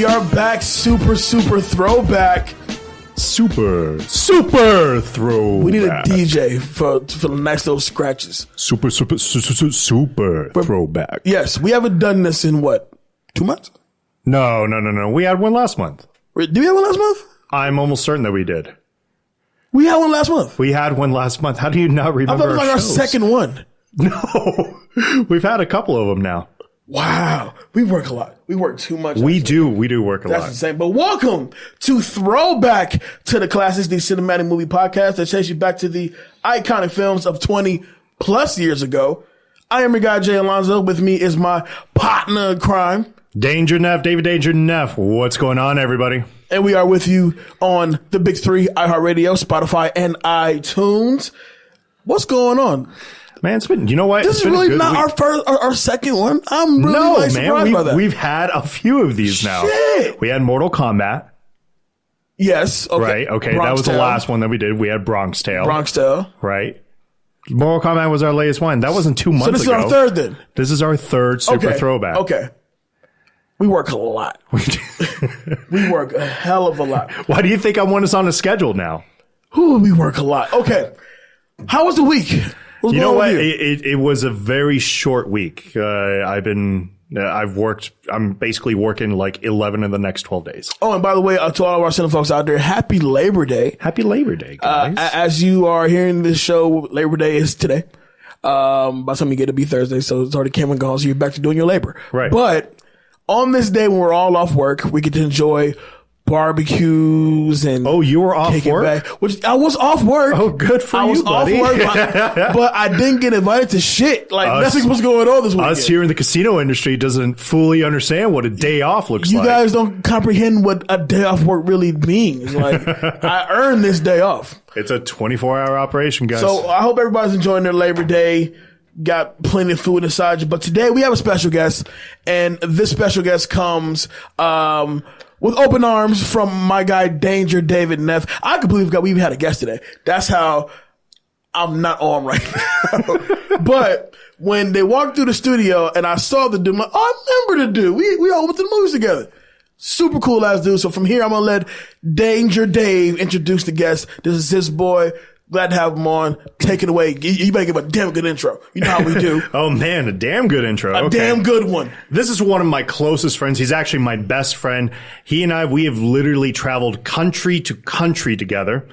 are back. Super throwback. Super throwback. We need a DJ for the next little scratches. Super throwback. Yes, we haven't done this in what, 2 months? No. We had one last month. Did we have one last month? I'm almost certain that we did. We had one last month. We had one last month. How do you not remember? I thought it was like our second one. No, we've had a couple of them now. Wow, we work a lot. We work too much. We do work a lot. That's insane. But welcome to Throwback to the Classics, the cinematic movie podcast that takes you back to the iconic films of 20 plus years ago. I am your guy, Jay Alonzo. With me is my partner in crime, Danger Neff, David Danger Neff. What's going on, everybody? And we are with you on the big three, iHeartRadio, Spotify, and iTunes. What's going on? Man, it's been, you know what? This is really not our second one. I'm really surprised by that. We've had a few of these now. Shit. We had Mortal Kombat. Yes. Okay. Right. Okay. That was the last one that we did. We had Bronx Tale. Right. Mortal Kombat was our latest one. That wasn't 2 months ago. So this is our third then? This is our third super throwback. Okay. We work a lot. We work a hell of a lot. Why do you think I want us on a schedule now? We work a lot. Okay. How was the week? You know what? It was a very short week. I'm basically working like 11 of the next 12 days. Oh, and by the way, to all of our cinema folks out there, happy Labor Day. Happy Labor Day, guys. As you are hearing this show, Labor Day is today. By the time you get to be Thursday, so it's already came and gone, so you're back to doing your labor. Right. But on this day when we're all off work, we get to enjoy barbecues and you were off work? Which I was off work. Oh, good for you, I was buddy. off work, but I didn't get invited to shit. Like, nothing was going on this weekend. Us here in the casino industry doesn't fully understand what a day off looks like. You guys don't comprehend what a day off work really means. Like, I earned this day off. It's a 24-hour operation, guys. So I hope everybody's enjoying their Labor Day. Got plenty of food inside you. But today we have a special guest, and this special guest comes with open arms from my guy, Danger David Neff. I completely forgot we even had a guest today. That's how I'm not on right now. But when they walked through the studio and I saw the dude, I'm like, I remember the dude. We all went to the movies together. Super cool ass dude. So from here, I'm going to let Danger Dave introduce the guest. This is his boy. Glad to have him on. Take it away. You better give a damn good intro. You know how we do. Oh, man, a damn good intro. A damn good one. This is one of my closest friends. He's actually my best friend. He and we have literally traveled country to country together.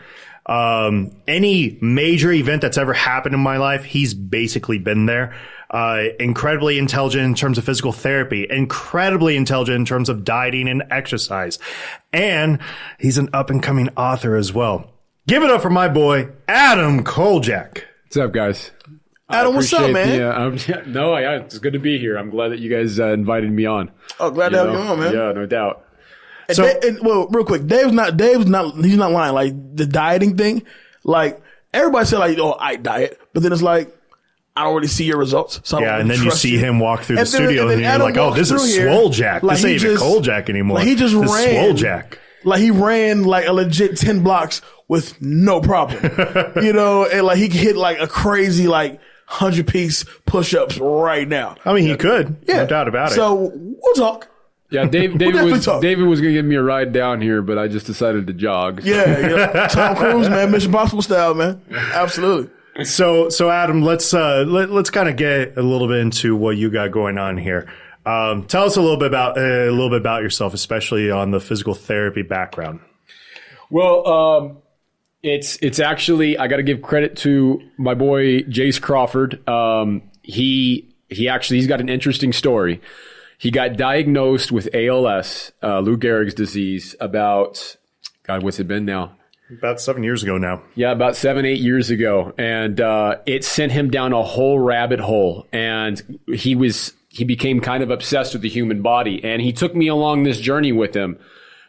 Any major event that's ever happened in my life, he's basically been there. Incredibly intelligent in terms of physical therapy, incredibly intelligent in terms of dieting and exercise. And he's an up-and-coming author as well. Give it up for my boy, Adam Culjak. What's up, guys? Adam, what's up, man? It's good to be here. I'm glad that you guys invited me on. Oh, glad to have you on, man. Yeah, no doubt. Well, real quick, he's not lying. Like, the dieting thing, like, everybody said, like, I diet, but then it's like, I don't really see your results. So and then you see him walk through the studio and you're like, oh, this is Swoljak. Like, this ain't even Culjak anymore. Like, he just ran. Swoljak. Like, he ran like a legit 10 blocks with no problem. And like he could hit like a crazy like 100-piece push-ups right now. I mean, he could. Yeah. No doubt about it. So we'll talk. Yeah, David was going to give me a ride down here, but I just decided to jog. So. Yeah. Tom Cruise, man. Mission Impossible style, man. Absolutely. So Adam, let's kind of get a little bit into what you got going on here. Tell us a little bit about yourself, especially on the physical therapy background. Well, it's actually, I got to give credit to my boy Jace Crawford. He's got an interesting story. He got diagnosed with ALS, Lou Gehrig's disease, about, God, what's it been now? About 7 years ago now. Yeah, about 7-8 years ago. And it sent him down a whole rabbit hole. And he became kind of obsessed with the human body. And he took me along this journey with him.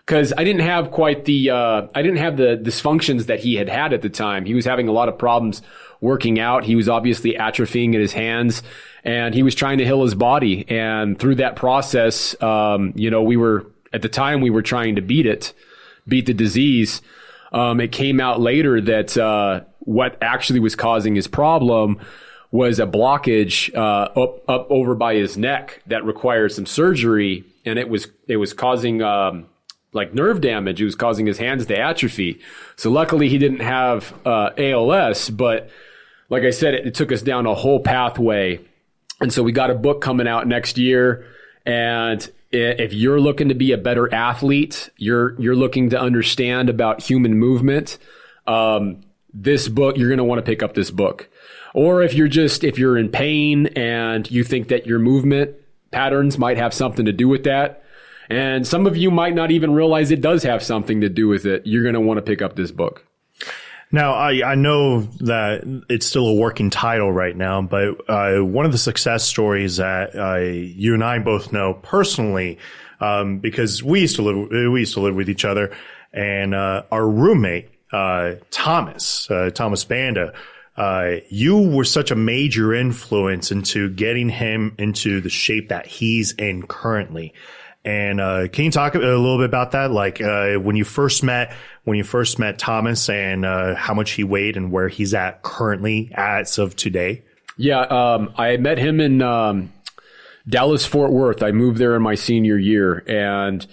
Because I didn't have the dysfunctions that he had at the time. He was having a lot of problems working out. He was obviously atrophying in his hands, and he was trying to heal his body. And through that process, we were trying to beat the disease. It came out later that what actually was causing his problem was a blockage up over by his neck that required some surgery, and it was causing like nerve damage. It was causing his hands to atrophy. So luckily he didn't have ALS, but like I said, it took us down a whole pathway. And so we got a book coming out next year. And if you're looking to be a better athlete, you're looking to understand about human movement, this book, you're going to want to pick up this book. Or if you're in pain and you think that your movement patterns might have something to do with that, and some of you might not even realize it does have something to do with it, you're going to want to pick up this book. Now, I know that it's still a working title right now, but one of the success stories that you and I both know personally, because we used to live with each other, and our roommate Thomas Banda, you were such a major influence into getting him into the shape that he's in currently. And can you talk a little bit about that? Like when you first met Thomas, and how much he weighed and where he's at currently as of today? Yeah, I met him in Dallas, Fort Worth. I moved there in my senior year, and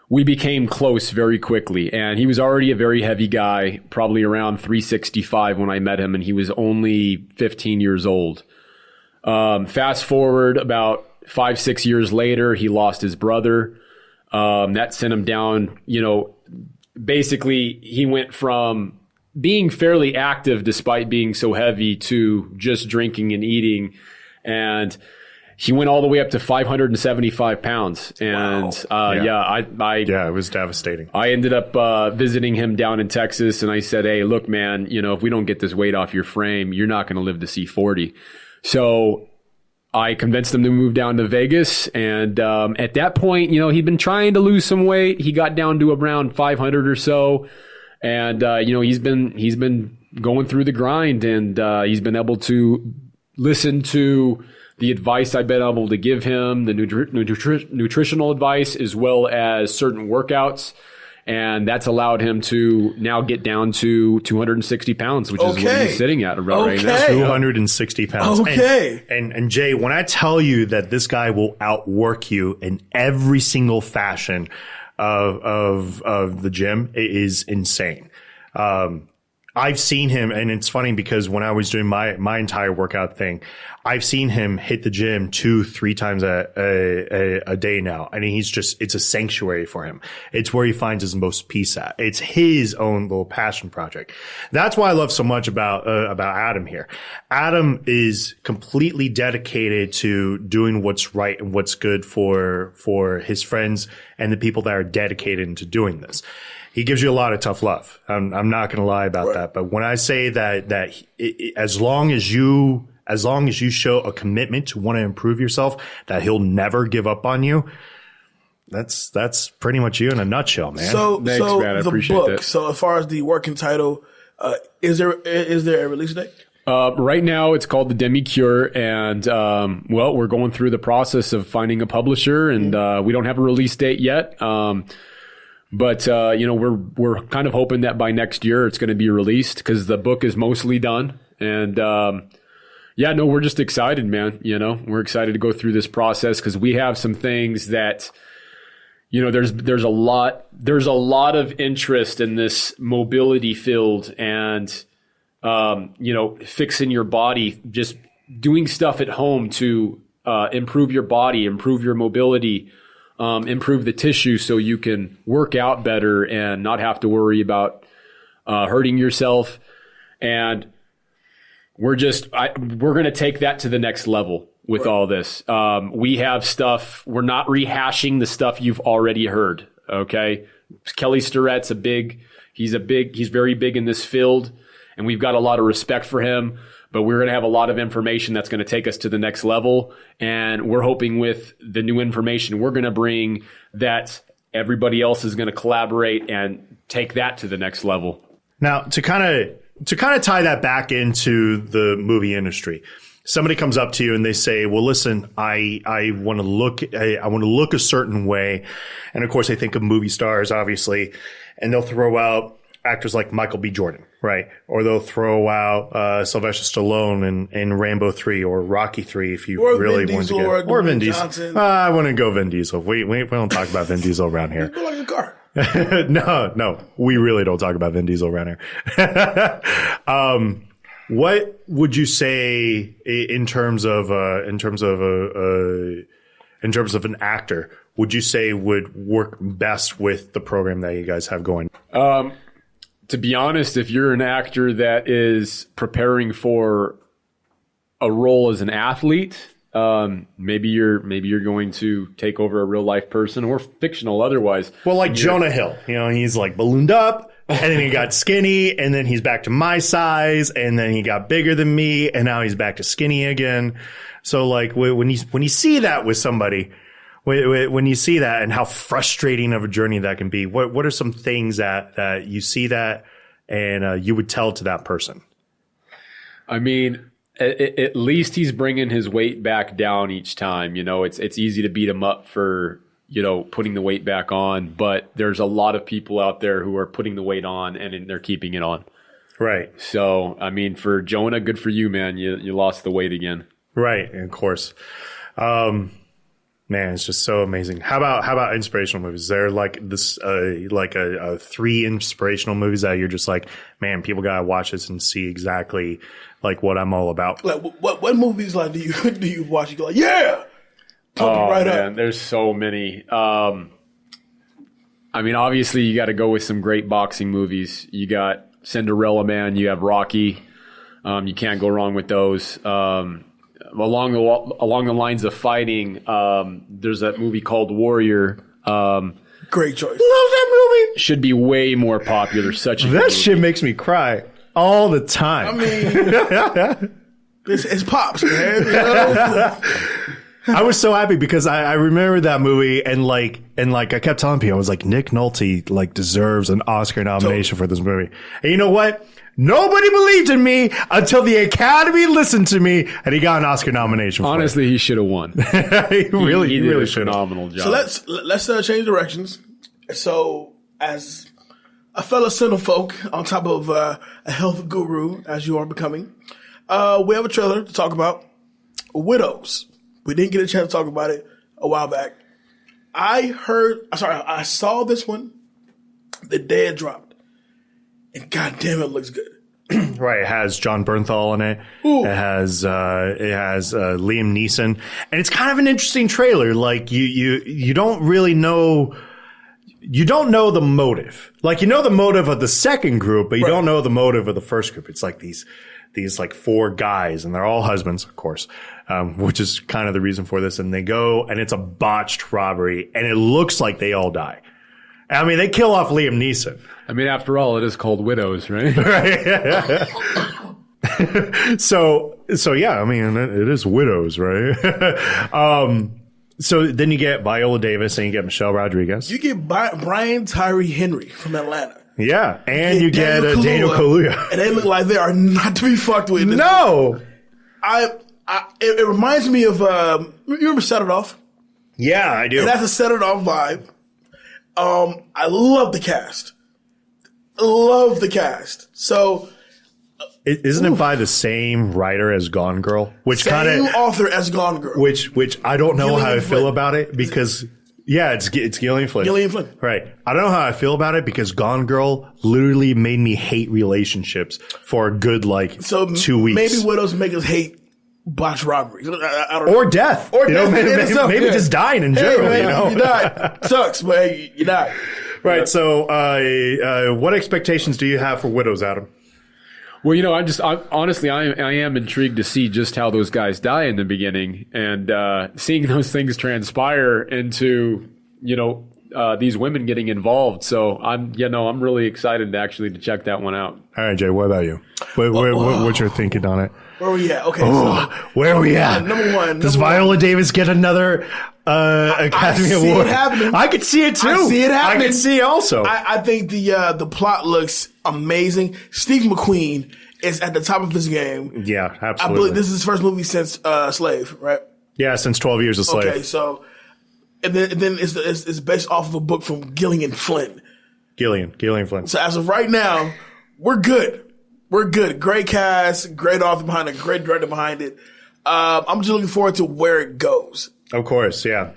we became close very quickly. And he was already a very heavy guy, probably around 365 when I met him, and he was only 15 years old. Fast forward about 5-6 years later, he lost his brother. That sent him down, basically he went from being fairly active despite being so heavy to just drinking and eating. And he went all the way up to 575 pounds. And, wow. It was devastating. I ended up visiting him down in Texas, and I said, hey, look, man, if we don't get this weight off your frame, you're not going to live to see 40. So I convinced him to move down to Vegas. And at that point, he'd been trying to lose some weight. He got down to around 500 or so. And, he's been going through the grind, and he's been able to listen to the advice I've been able to give him, the nutritional advice, as well as certain workouts. And that's allowed him to now get down to 260 pounds, which is what he's sitting at around right now. 260 pounds. Okay. And Jay, when I tell you that this guy will outwork you in every single fashion of the gym, it is insane. I've seen him, and it's funny because when I was doing my entire workout thing, I've seen him hit the gym 2-3 times a day now. I mean, it's a sanctuary for him. It's where he finds his most peace at. It's his own little passion project. That's why I love so much about Adam here. Adam is completely dedicated to doing what's right and what's good for his friends and the people that are dedicated into doing this. He gives you a lot of tough love. I'm not going to lie about that. But when I say that as long as you show a commitment to want to improve yourself, that he'll never give up on you. That's pretty much you in a nutshell, man. Thanks, man. I appreciate book. That. So as far as the working title, is there a release date? Right now, it's called The Demi Cure, and we're going through the process of finding a publisher, and we don't have a release date yet. But we're kind of hoping that by next year it's going to be released, because the book is mostly done. And we're just excited, man. We're excited to go through this process, because we have some things that, there's a lot of interest in this mobility field, and fixing your body, just doing stuff at home to improve your body, improve your mobility, improve the tissue so you can work out better and not have to worry about hurting yourself. And we're going to take that to the next level with all this. We have stuff, we're not rehashing the stuff you've already heard. Okay. Kelly Starrett's he's very big in this field, and we've got a lot of respect for him. But we're going to have a lot of information that's going to take us to the next level. And we're hoping with the new information we're going to bring, that everybody else is going to collaborate and take that to the next level. Now, to kind of tie that back into the movie industry, somebody comes up to you and they say, well, listen, I want to look a certain way. And of course, I think of movie stars, obviously, and they'll throw out, actors like Michael B. Jordan, right? Or they'll throw out Sylvester Stallone in Rambo 3 or Rocky 3 if you really want to get. Or Vin Diesel. I wouldn't go Vin Diesel. We don't talk about Vin Diesel around here. You like a car. No, we really don't talk about Vin Diesel around here. What would you say in terms of an actor? Would you say would work best with the program that you guys have going? To be honest, if you're an actor that is preparing for a role as an athlete, maybe you're going to take over a real life person or fictional otherwise. Well, like Jonah Hill, he's like ballooned up and then he got skinny and then he's back to my size and then he got bigger than me and now he's back to skinny again. So like when you see that with somebody, when you see that and how frustrating of a journey that can be, what are some things that you see that and you would tell to that person? I mean, at least he's bringing his weight back down each time. It's easy to beat him up for, putting the weight back on, but there's a lot of people out there who are putting the weight on and they're keeping it on. Right. So, I mean, for Jonah, good for you, man. You lost the weight again. Right. Of course. Man, it's just so amazing. How about inspirational movies? Is there like this, a 3 inspirational movies that you're just like, man, people gotta watch this and see exactly like what I'm all about? Like what movies like do you watch? You go like, yeah, pump right man, up. There's so many. I mean, obviously you got to go with some great boxing movies. You got Cinderella Man. You have Rocky. You can't go wrong with those. Along the lines of fighting, there's that movie called Warrior. Great choice. Love that movie. Should be way more popular. Such a that shit makes me cry all the time. I mean, it's pops, man. I was so happy because I remember that movie and I kept telling people, I was like, Nick Nolte like deserves an Oscar nomination for this movie. And you know what? Nobody believed in me until the Academy listened to me, and he got an Oscar nomination. Honestly, he should have won. he really did a should. Phenomenal job. So let's change directions. So, as a fellow cinefolk, on top of a health guru, as you are becoming, we have a trailer to talk about. Widows. We didn't get a chance to talk about it a while back. I saw this one the day it dropped. And goddamn, it looks good. Right, it has John Bernthal in it. Ooh. It has Liam Neeson, and it's kind of an interesting trailer. Like you don't really know. You don't know the motive. Like you know the motive of the second group, but you don't know the motive of the first group. It's like these like 4 guys, and they're all husbands, of course, which is kind of the reason for this. And they go, and it's a botched robbery, and it looks like they all die. I mean, they kill off Liam Neeson. I mean, after all, it is called Widows, right? Right. So yeah, I mean, it is Widows, right? So then you get Viola Davis and you get Michelle Rodriguez. You get Brian Tyree Henry from Atlanta. Yeah, and you get Daniel Kaluuya. And they look like they are not to be fucked with. No! It reminds me of, you remember Set It Off? Yeah, I do. And that's a Set It Off vibe. I love the cast. So, isn't it by the same writer as Gone Girl? Which same author as Gone Girl. Which I don't know how I feel about it because it's Gillian Flynn. Gillian Flynn. Right. I don't know how I feel about it because Gone Girl literally made me hate relationships for a good 2 weeks. Maybe Widows make us hate botched robberies. I don't know. Or death. Or death. Maybe just dying in general. Hey, man, you died. Sucks, but hey, you died. Right. So, what expectations do you have for Widows, Adam? Well, honestly, I am intrigued to see just how those guys die in the beginning and seeing those things transpire into, these women getting involved. So I'm really excited to check that one out. All right, Jay, what about you? What's your thinking on it? Where are we at? Okay. Where are we at? Number one. Does Viola Davis get another Academy Award? It happening. I could see it too. I see it happening. I can see also. I think the plot looks amazing. Steve McQueen is at the top of his game. Yeah, absolutely. I believe this is his first movie since Slave, right? Yeah, since 12 Years a Slave. Okay, so and then it's based off of a book from Gillian Flynn. Gillian Flynn. So as of right now, we're good. We're good. Great cast, great author behind it, great director behind it. I'm just looking forward to where it goes. Of course, yeah.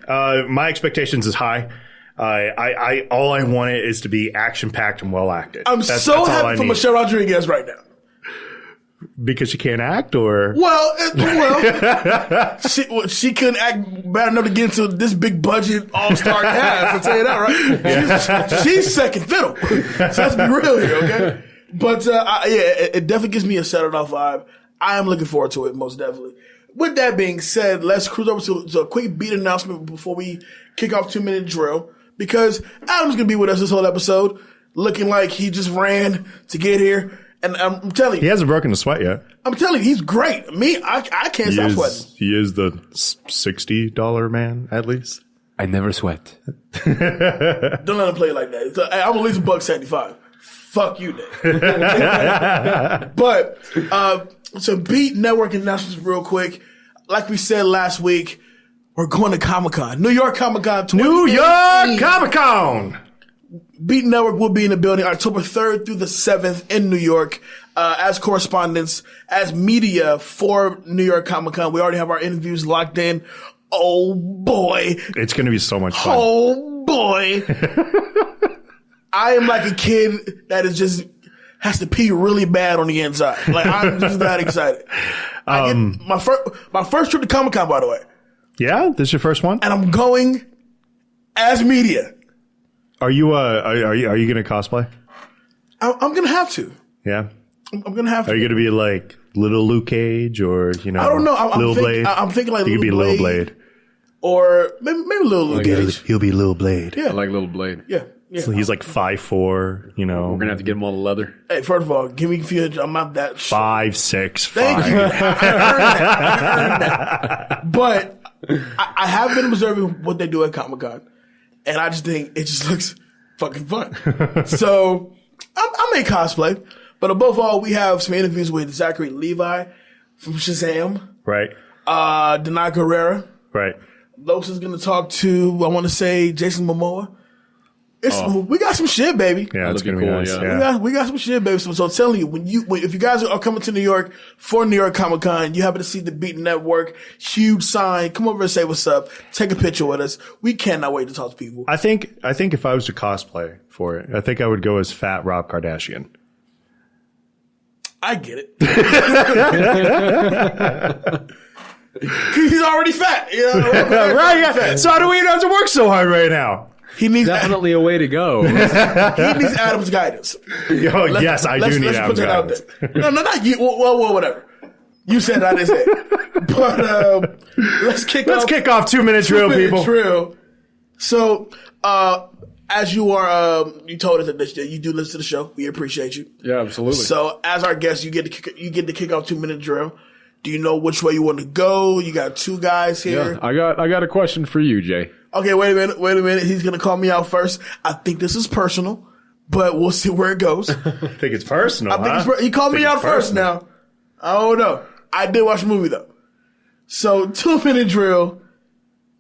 My expectations is high. I all I want it is to be action packed and well acted. That's happy for Michelle Rodriguez right now. Because she can't act, or she couldn't act bad enough to get into this big budget all-star cast. I'll tell you that, right? Yeah. She's second fiddle. So let's be real here, okay? But it definitely gives me a set it off vibe. I am looking forward to it, most definitely. With that being said, let's cruise over to a quick beat announcement before we kick off 2-minute drill. Because Adam's gonna be with us this whole episode, looking like he just ran to get here. And I'm telling you, he hasn't broken a sweat yet. I'm telling you, he's great. Me, I can't stop sweating. He is the $60 man, at least. I never sweat. Don't let him play like that. So, I'm at least $1.75. Fuck you, Dave. But so beat network announcements real quick. Like we said last week, we're going to Comic-Con, New York Comic-Con. New York Comic-Con. Beat Network will be in the building October 3rd through the 7th in New York as correspondents, as media for New York Comic-Con. We already have our interviews locked in. Oh, boy. It's going to be so much fun. Oh, boy. I am like a kid that is just has to pee really bad on the inside. Like, I'm just that excited. I get my first trip to Comic-Con, by the way. Yeah? This is your first one? And I'm going as media. Are you going to cosplay? I'm going to have to. Yeah. I'm going to have to. Are you going to be like little Luke Cage or, I don't know. Little Blade? I'm thinking like you could be Little Blade. Or maybe little Luke Cage. He'll be Little Blade. Yeah. I like Little Blade. Yeah. So he's like 5'4", you know. We're going to have to get him all the leather. Hey, first of all, give me a few. I'm not that 5'6". Thank you. I heard that. But I have been observing what they do at Comic-Con. And I just think it just looks fucking fun. So I may cosplay. But above all, we have some interviews with Zachary Levi from Shazam. Right. Denai Guerrera. Right. Los is going to talk to, I want to say, Jason Momoa. We got some shit, baby. Yeah, it's going to be cool, nice. yeah. We got some shit, baby. So I'm telling you, if you guys are coming to New York for New York Comic Con, you happen to see the Beat Network, huge sign, come over and say what's up. Take a picture with us. We cannot wait to talk to people. I think if I was to cosplay for it, I think I would go as fat Rob Kardashian. I get it. He's already fat. You know? Right, yeah. So how do we have to work so hard right now? He needs Definitely a way to go. he needs Adam's guidance. Yes, I do need Adam's guidance. No, not you. Well, whatever. You said I didn't say it. But let's kick off 2-minute drill, people. Drill. So, as you are, you told us that you do listen to the show. We appreciate you. Yeah, absolutely. So, as our guest, you get to kick off 2-minute drill. Do you know which way you want to go? You got two guys here. Yeah, I got a question for you, Jay. Okay, wait a minute. He's going to call me out first. I think this is personal, but we'll see where it goes. I think it's personal, he called me out first now. I don't know. I did watch the movie, though. So, 2-minute drill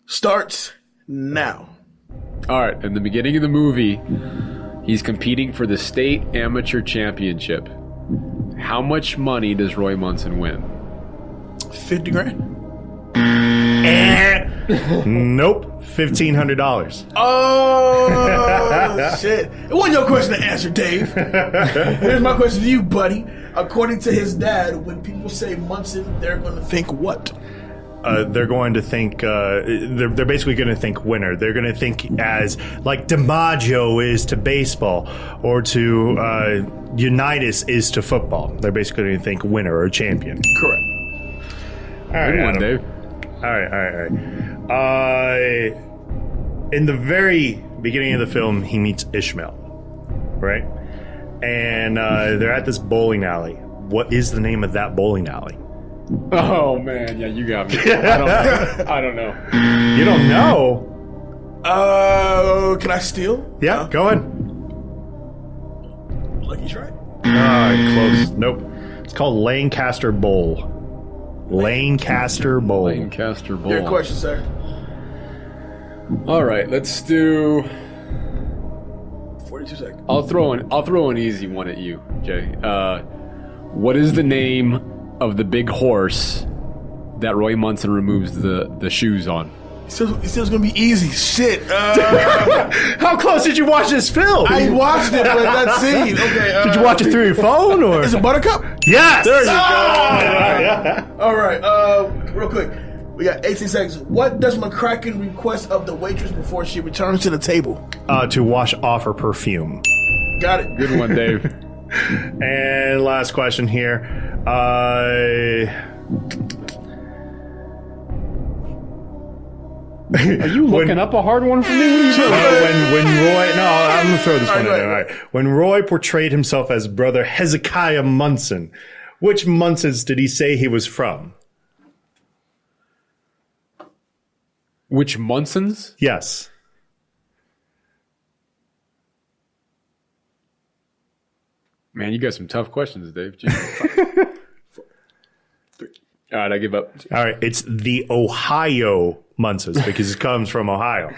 starts now. All right, in the beginning of the movie, he's competing for the state amateur championship. How much money does Roy Munson win? $50,000. Nope. $1,500. Oh, shit. It wasn't your question to answer, Dave. Here's my question to you, buddy. According to his dad, when people say Munson, they're going to think what? They're going to think, they're basically going to think winner. They're going to think as like DiMaggio is to baseball or to Unitas is to football. They're basically going to think winner or champion. Correct. All right, Good one, Adam. Dave. All right. In the very beginning of the film, he meets Ishmael, right? And they're at this bowling alley. What is the name of that bowling alley? Oh man, yeah, you got me. I don't know. You don't know? Can I steal? Yeah, go ahead. Lucky Strike. Close. Nope. It's called Lancaster Bowl. Lancaster Bowl. Lancaster Bowl. Your question, sir. All right, let's do 42 seconds. I'll throw an easy one at you, Jay. What is the name of the big horse that Roy Munson removes the shoes on? He said it's gonna be easy. Shit. How close did you watch this film? I watched it, but that scene. Okay. Did you watch it through your phone or? Is it Buttercup? Yes. There you go. All right. Real quick. We got 18 seconds. What does McCracken request of the waitress before she returns to the table? To wash off her perfume. Got it. Good one, Dave. And last question here. Are you looking up a hard one for me? When Roy, no, I'm gonna throw this one in there. All right. When Roy portrayed himself as brother Hezekiah Munson, which Munsons did he say he was from? Which Munsons? Yes. Man, you got some tough questions, Dave. All right, I give up. All right, it's the Ohio Munsons because it comes from Ohio.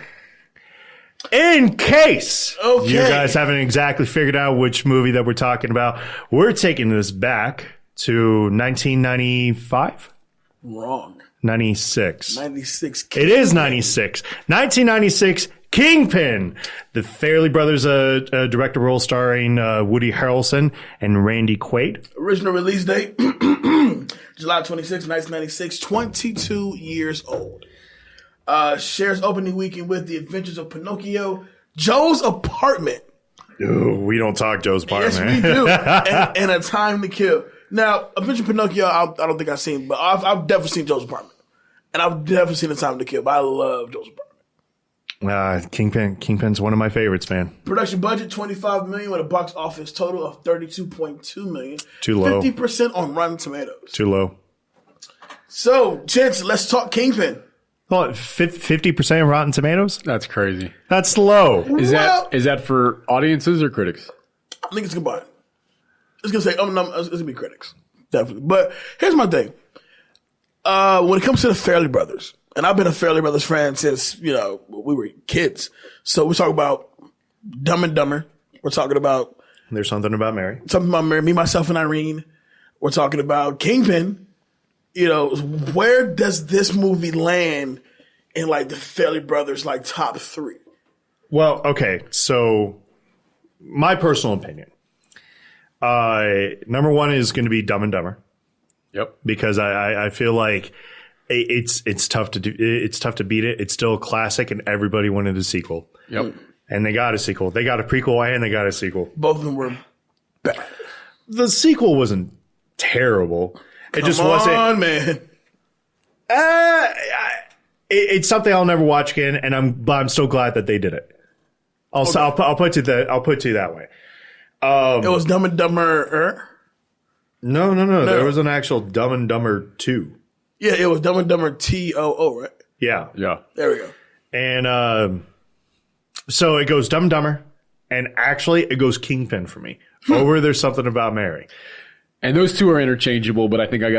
In case you guys haven't exactly figured out which movie that we're talking about, we're taking this back to 1995? Wrong. 96. 96. It is 96. 1996, Kingpin. The Farrelly Brothers director role starring Woody Harrelson and Randy Quaid. Original release date, July 26, 1996. 22 years old. Shares opening weekend with The Adventures of Pinocchio, Joe's Apartment. Ooh, we don't talk Joe's Apartment. Yes, we do. and A Time to Kill. Now, Adventure of Pinocchio, I don't think I've seen, but I've definitely seen Joe's Apartment. And I've definitely seen A Time to Kill, but I love Joe's Apartment. Kingpin's one of my favorites, man. Production budget, $25 million with a box office total of $32.2 million. Too low. 50% on Rotten Tomatoes. Too low. So, gents, let's talk Kingpin. Well, 50% Rotten Tomatoes? That's crazy. That's low. Is that for audiences or critics? I think it's combined. It's gonna say, it's gonna be critics, definitely. But here's my thing. When it comes to the Farrelly Brothers, and I've been a Farrelly Brothers fan since we were kids. So we're talking about Dumb and Dumber. We're talking about There's Something About Mary. Something About Mary. Me, Myself, and Irene. We're talking about Kingpin. Where does this movie land in like the Farrelly Brothers like top 3? Well, okay. So my personal opinion. Number 1 is going to be Dumb and Dumber. Yep. Because I feel like it's tough to do. It's tough to beat it. It's still a classic, and everybody wanted a sequel. Yep. And they got a sequel. They got a prequel, and they got a sequel. Both of them were bad. The sequel wasn't terrible. It just wasn't. Come on, man. It's something I'll never watch again, but I'm still glad that they did it. I'll put it that way. It was Dumb and Dumber. No. There was an actual Dumb and Dumber 2. Yeah, it was Dumb and Dumber TOO, right? Yeah. There we go. And so it goes Dumb and Dumber, and actually it goes Kingpin for me. Over There's Something About Mary. And those two are interchangeable, but I think I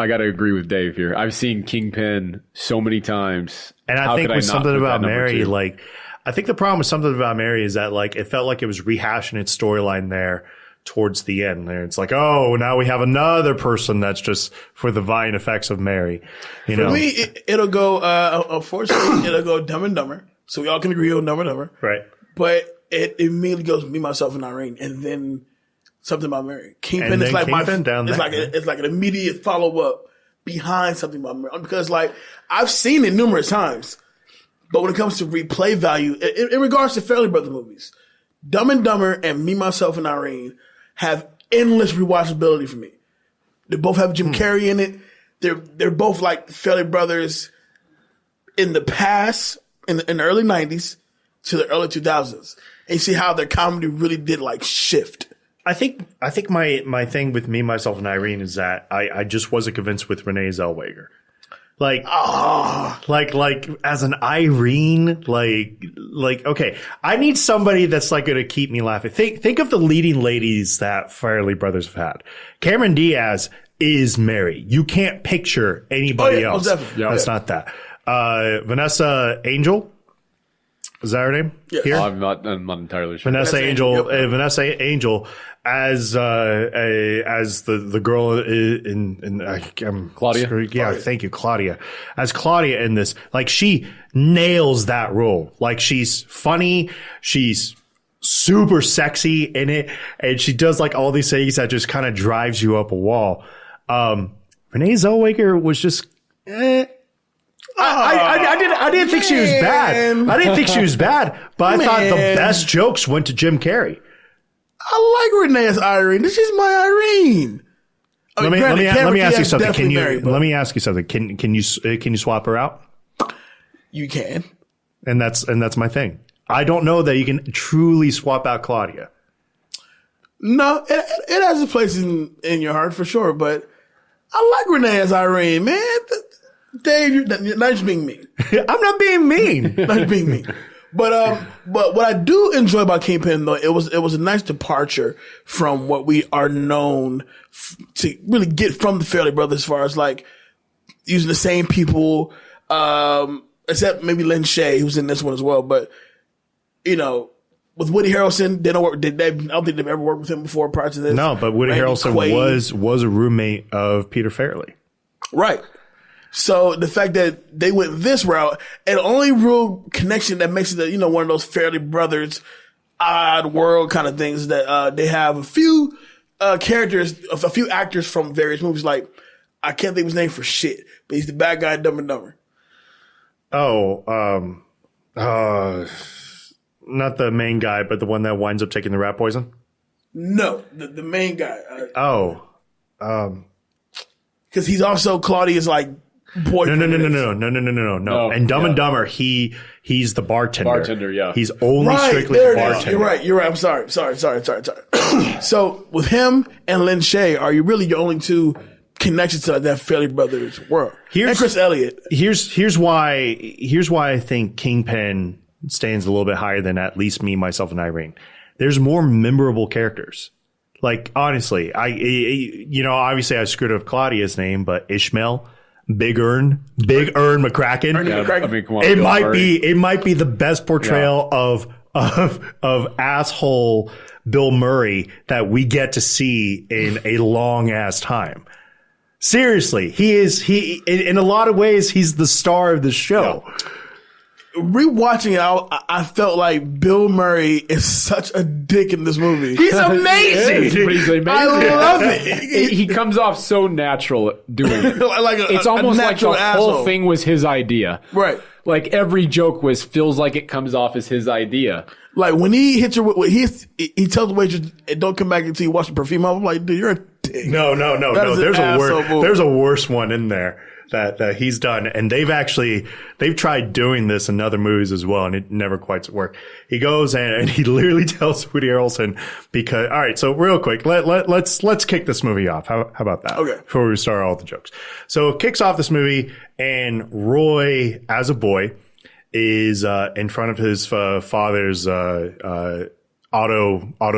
gotta agree with Dave here. I've seen Kingpin so many times. And I think with Something About Mary, like I think the problem with Something About Mary is that like it felt like it was rehashing its storyline there towards the end. There, it's like, oh, now we have another person that's just for the vine effects of Mary. For me, it'll go. Unfortunately, it'll go Dumb and Dumber. So we all can agree on Dumb and Dumber, right? But it immediately goes Me, Myself, and Irene, and then Something About Mary. Kingpin is like Kingpin it's like an immediate follow up behind Something About Mary, because like I've seen it numerous times, but when it comes to replay value, in regards to Farrelly Brothers movies, Dumb and Dumber and Me, Myself, and Irene have endless rewatchability for me. They both have Jim Carrey in it. They're both like Farrelly Brothers in the past, in the early 90s to the early 2000s. And you see how their comedy really did like shift. I think my thing with Me, Myself, and Irene is that I just wasn't convinced with Renee Zellweger. Like as an Irene, like, okay, I need somebody that's like going to keep me laughing. Think of the leading ladies that Farrelly Brothers have had. Cameron Diaz is Mary. You can't picture anybody else. Definitely. That's not that. Vanessa Angel Is that her name? Yes. Here? I'm not entirely sure. Vanessa Angel, Angel. Vanessa Angel as the girl in Claudia? Yeah, thank you, Claudia. As Claudia in this, like, she nails that role. Like, she's funny, she's super sexy in it, and she does like all these things that just kind of drives you up a wall. Renee Zellweger was just I didn't think she was bad. I didn't think she was bad, but I thought the best jokes went to Jim Carrey. I like Renee as Irene. This is my Irene. Let me ask you something. Let me ask you something. Can you swap her out? You can. And that's my thing. I don't know that you can truly swap out Claudia. No, it has a place in your heart for sure, but I like Renee as Irene, man. Dave, you're not just being mean. I'm not being mean. Not just being mean. But what I do enjoy about Kingpin, though, it was a nice departure from what we are known to really get from the Fairley Brothers, as far as like using the same people, except maybe Lin Shaye, who's in this one as well. But you know, with Woody Harrelson, I don't think they've ever worked with him before prior to this. No, but Woody Harrelson was a roommate of Peter Farrelly. Right. So the fact that they went this route, and the only real connection that makes it, one of those Fairley Brothers odd world kind of things, that they have a few characters, a few actors from various movies. Like, I can't think of his name for shit, but he's the bad guy in Dumb and Dumber. Not the main guy, but the one that winds up taking the rat poison? No, the main guy. Because he's also Claudia's like boyfriend. No. And Dumb and Dumber, he's the bartender. Bartender, yeah. He's only strictly the bartender. You're right. I'm sorry. So with him and Lin Shaye, are you really your only two connections to that Fairley Brothers world? And Chris Elliott. Here's why I think Kingpin stands a little bit higher than at least me, myself, and Irene. There's more memorable characters. Like, honestly, obviously I screwed up Claudia's name, but Ishmael, Big Ern McCracken. It might be the best portrayal of asshole Bill Murray that we get to see in a long ass time. Seriously, he in a lot of ways, he's the star of the show. Yeah. Rewatching it, I felt like Bill Murray is such a dick in this movie. He's amazing. He's amazing. I love it. He comes off so natural doing it. It's almost like the whole thing was his idea. Right. Like every joke feels like it comes off as his idea. Like when he hits her with he tells the waitress, don't come back until you wash the perfume off. I'm like, dude, you're a dick. No. There's a worse one in there that he's done, and they've tried doing this in other movies as well, and it never quite worked. He goes and he literally tells Woody Harrelson, because all right, so real quick, let's kick this movie off. How about that? Okay. Before we start all the jokes. So it kicks off this movie, and Roy, as a boy, is in front of his father's auto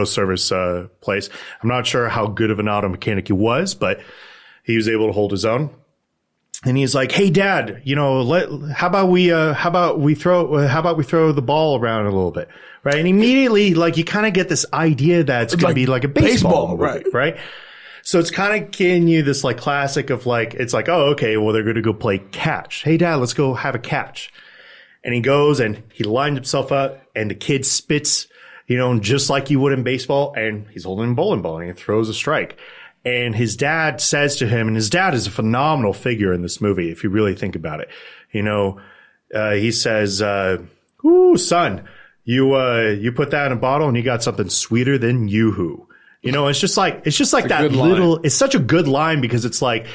service place. I'm not sure how good of an auto mechanic he was, but he was able to hold his own. And he's like, "Hey, Dad, how about we throw the ball around a little bit, right?" And immediately, like, you kind of get this idea that it's going to be like a baseball movie, right? So it's kind of getting you this like classic of like, it's like, oh, okay, well, they're going to go play catch. Hey, Dad, let's go have a catch. And he goes and he lines himself up, and the kid spits, just like you would in baseball, and he's holding a bowling ball and he throws a strike. And his dad says to him, and his dad is a phenomenal figure in this movie, if you really think about it. He says, "Ooh, son, you put that in a bottle and you got something sweeter than Yoo-hoo." It's just like that little, it's such a good line, because it's like,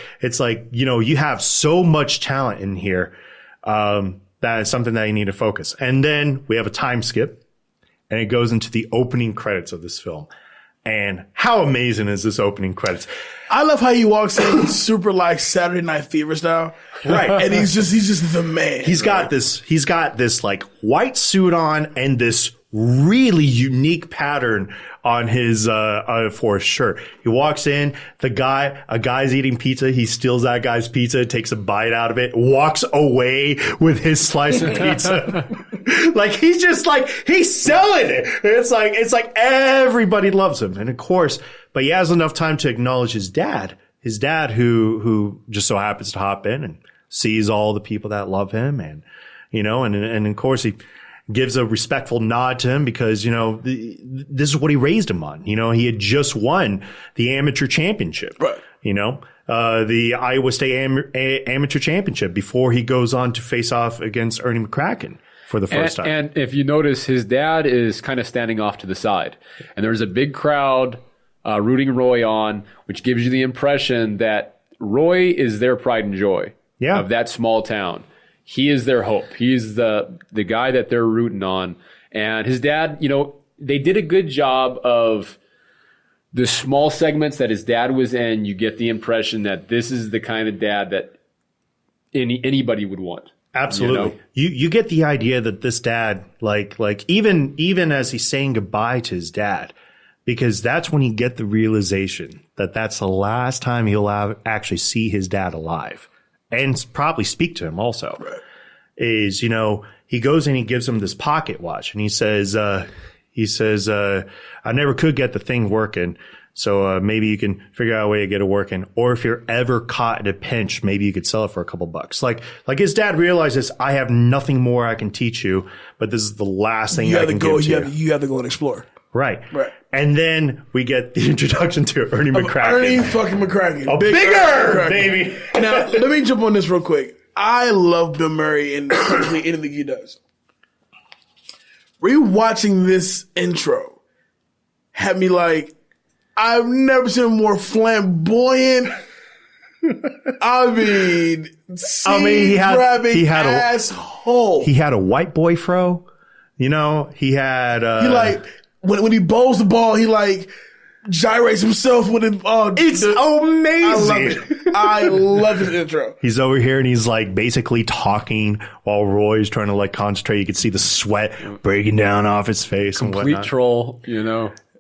you have so much talent in here, that is something that you need to focus. And then we have a time skip, and it goes into the opening credits of this film. And how amazing is this opening credits? I love how he walks in super like Saturday Night Fever style. Right. And he's just the man. He's got this like white suit on and this really unique pattern on his for his shirt. He walks in, a guy's eating pizza, he steals that guy's pizza, takes a bite out of it, walks away with his slice of pizza. Like he's just like he's selling it. It's like everybody loves him, and of course, but he has enough time to acknowledge his dad who just so happens to hop in and sees all the people that love him, and and of course he gives a respectful nod to him because this is what he raised him on. He had just won the amateur championship, right? The Iowa State amateur championship before he goes on to face off against Ernie McCracken for the first time. And if you notice, his dad is kind of standing off to the side, and there's a big crowd rooting Roy on, which gives you the impression that Roy is their pride and joy of that small town. He is their hope. He's the guy that they're rooting on. And his dad, they did a good job of the small segments that his dad was in. You get the impression that this is the kind of dad that anybody would want. Absolutely. You get the idea that this dad, like even as he's saying goodbye to his dad, because that's when you get the realization that that's the last time he'll actually see his dad alive. And probably speak to him also, right. Is, he goes and he gives him this pocket watch and he says, I never could get the thing working. So, maybe you can figure out a way to get it working. Or if you're ever caught in a pinch, maybe you could sell it for a couple bucks. Like his dad realizes, I have nothing more I can teach you, but this is the last thing I can give to you. You have to go and explore. Right. And then we get the introduction to Ernie McCracken. Ernie fucking McCracken. Bigger, baby. Now, let me jump on this real quick. I love Bill Murray in practically anything he does. Rewatching this intro had me like, I've never seen him more flamboyant. I mean, he had asshole. He had a white boy fro. He had he like when he bowls the ball, he like gyrates himself with it. Oh, it's amazing. I love his intro. He's over here and he's like basically talking while Roy's trying to like concentrate. You can see the sweat breaking down off his face. Complete troll,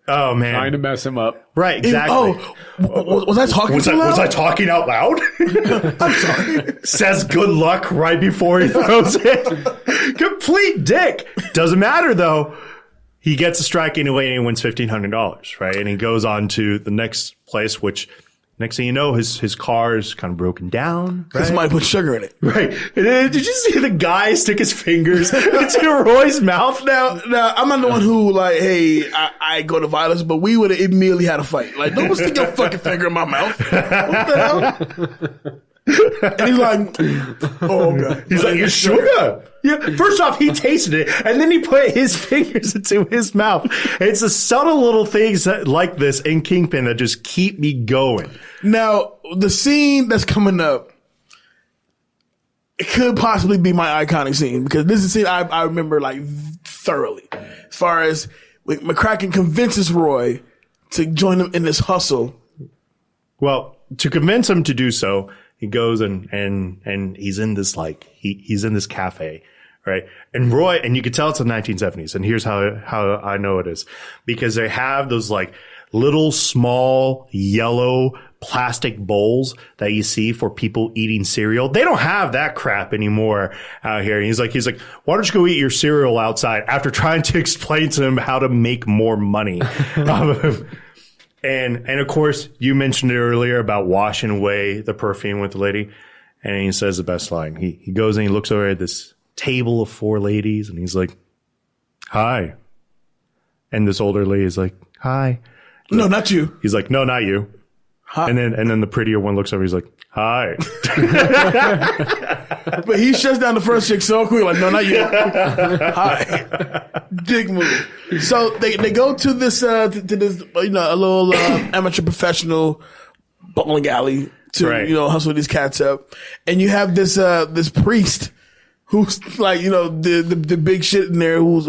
Oh man, trying to mess him up. Right, exactly. Was I talking too loud? Was I talking out loud? I'm sorry. Says good luck right before he throws it. Complete dick. Doesn't matter though. He gets a strike anyway and he wins $1,500, right? And he goes on to the next place, which next thing you know, his car is kind of broken down. Right? Somebody put sugar in it. Right. And then, did you see the guy stick his fingers into Roy's mouth? Now, I'm not the one who like, hey, I go to violence, but we would have immediately had a fight. Like, don't stick your fucking finger in my mouth. What the hell? And he's like, oh god. He's like, it's sugar. Yeah. First off, he tasted it, and then he put his fingers into his mouth. It's the subtle little things like this in Kingpin that just keep me going. Now, the scene that's coming up, it could possibly be my iconic scene because this is a scene I remember like thoroughly. As far as McCracken convinces Roy to join him in this hustle. Well, to convince him to do so, he goes and he's in this like he's in this cafe, right? And Roy, and you can tell it's the 1970s. And here's how I know it is, because they have those like little small yellow plastic bowls that you see for people eating cereal. They don't have that crap anymore out here. And he's like, why don't you go eat your cereal outside? After trying to explain to him how to make more money. And of course, you mentioned it earlier about washing away the perfume with the lady. And he says the best line. He goes and he looks over at this table of 4 ladies and he's like, hi. And this older lady is like, hi. No, not you. He's like, no, not you. Hi. And then the prettier one looks over. He's like, hi. But he shuts down the first chick so quick. Like, no, not you. Hi. Dick move. So they go to this a little amateur professional bowling alley to hustle these cats up, and you have this priest who's like the big shit in there who's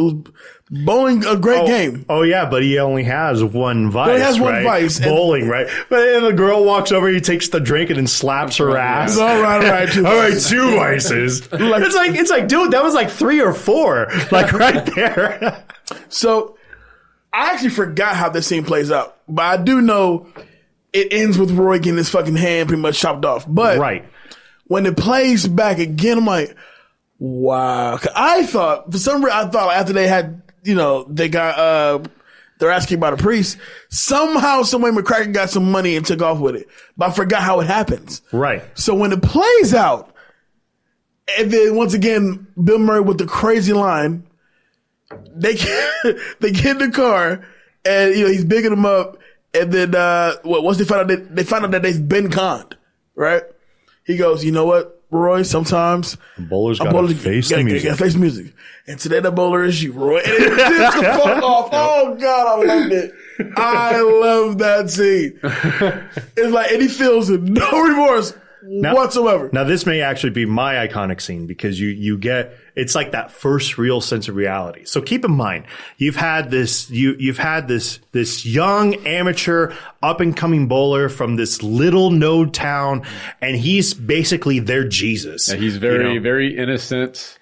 bowling a great game. Oh yeah, but he only has one vice. He has one vice. Bowling, right? But then the girl walks over, he takes the drink and then slaps her ass. All right, 2 vices. It's like, dude, that was like 3 or 4, like right there. So I actually forgot how this scene plays out, but I do know it ends with Roy getting his fucking hand pretty much chopped off. But right. When it plays back again, I'm like, Wow. 'Cause I thought, for some reason, after they had, they got, they're asking about a priest. Somehow, someway, McCracken got some money and took off with it. But I forgot how it happens. Right. So when it plays out, and then once again, Bill Murray with the crazy line, they get in the car, and he's bigging them up, and then once they find out that they've been conned, right? He goes, you know what, Roy? Sometimes bowlers gotta face the music. Gotta face music. And today the bowler is you, Roy. And it takes the fuck off. Oh God, I loved it. I love that scene. It's like, and he feels no remorse whatsoever. Now this may actually be my iconic scene because you get, it's like that first real sense of reality. So keep in mind, you've had this young amateur up and coming bowler from this little node town, and he's basically their Jesus. Yeah, he's very, very innocent,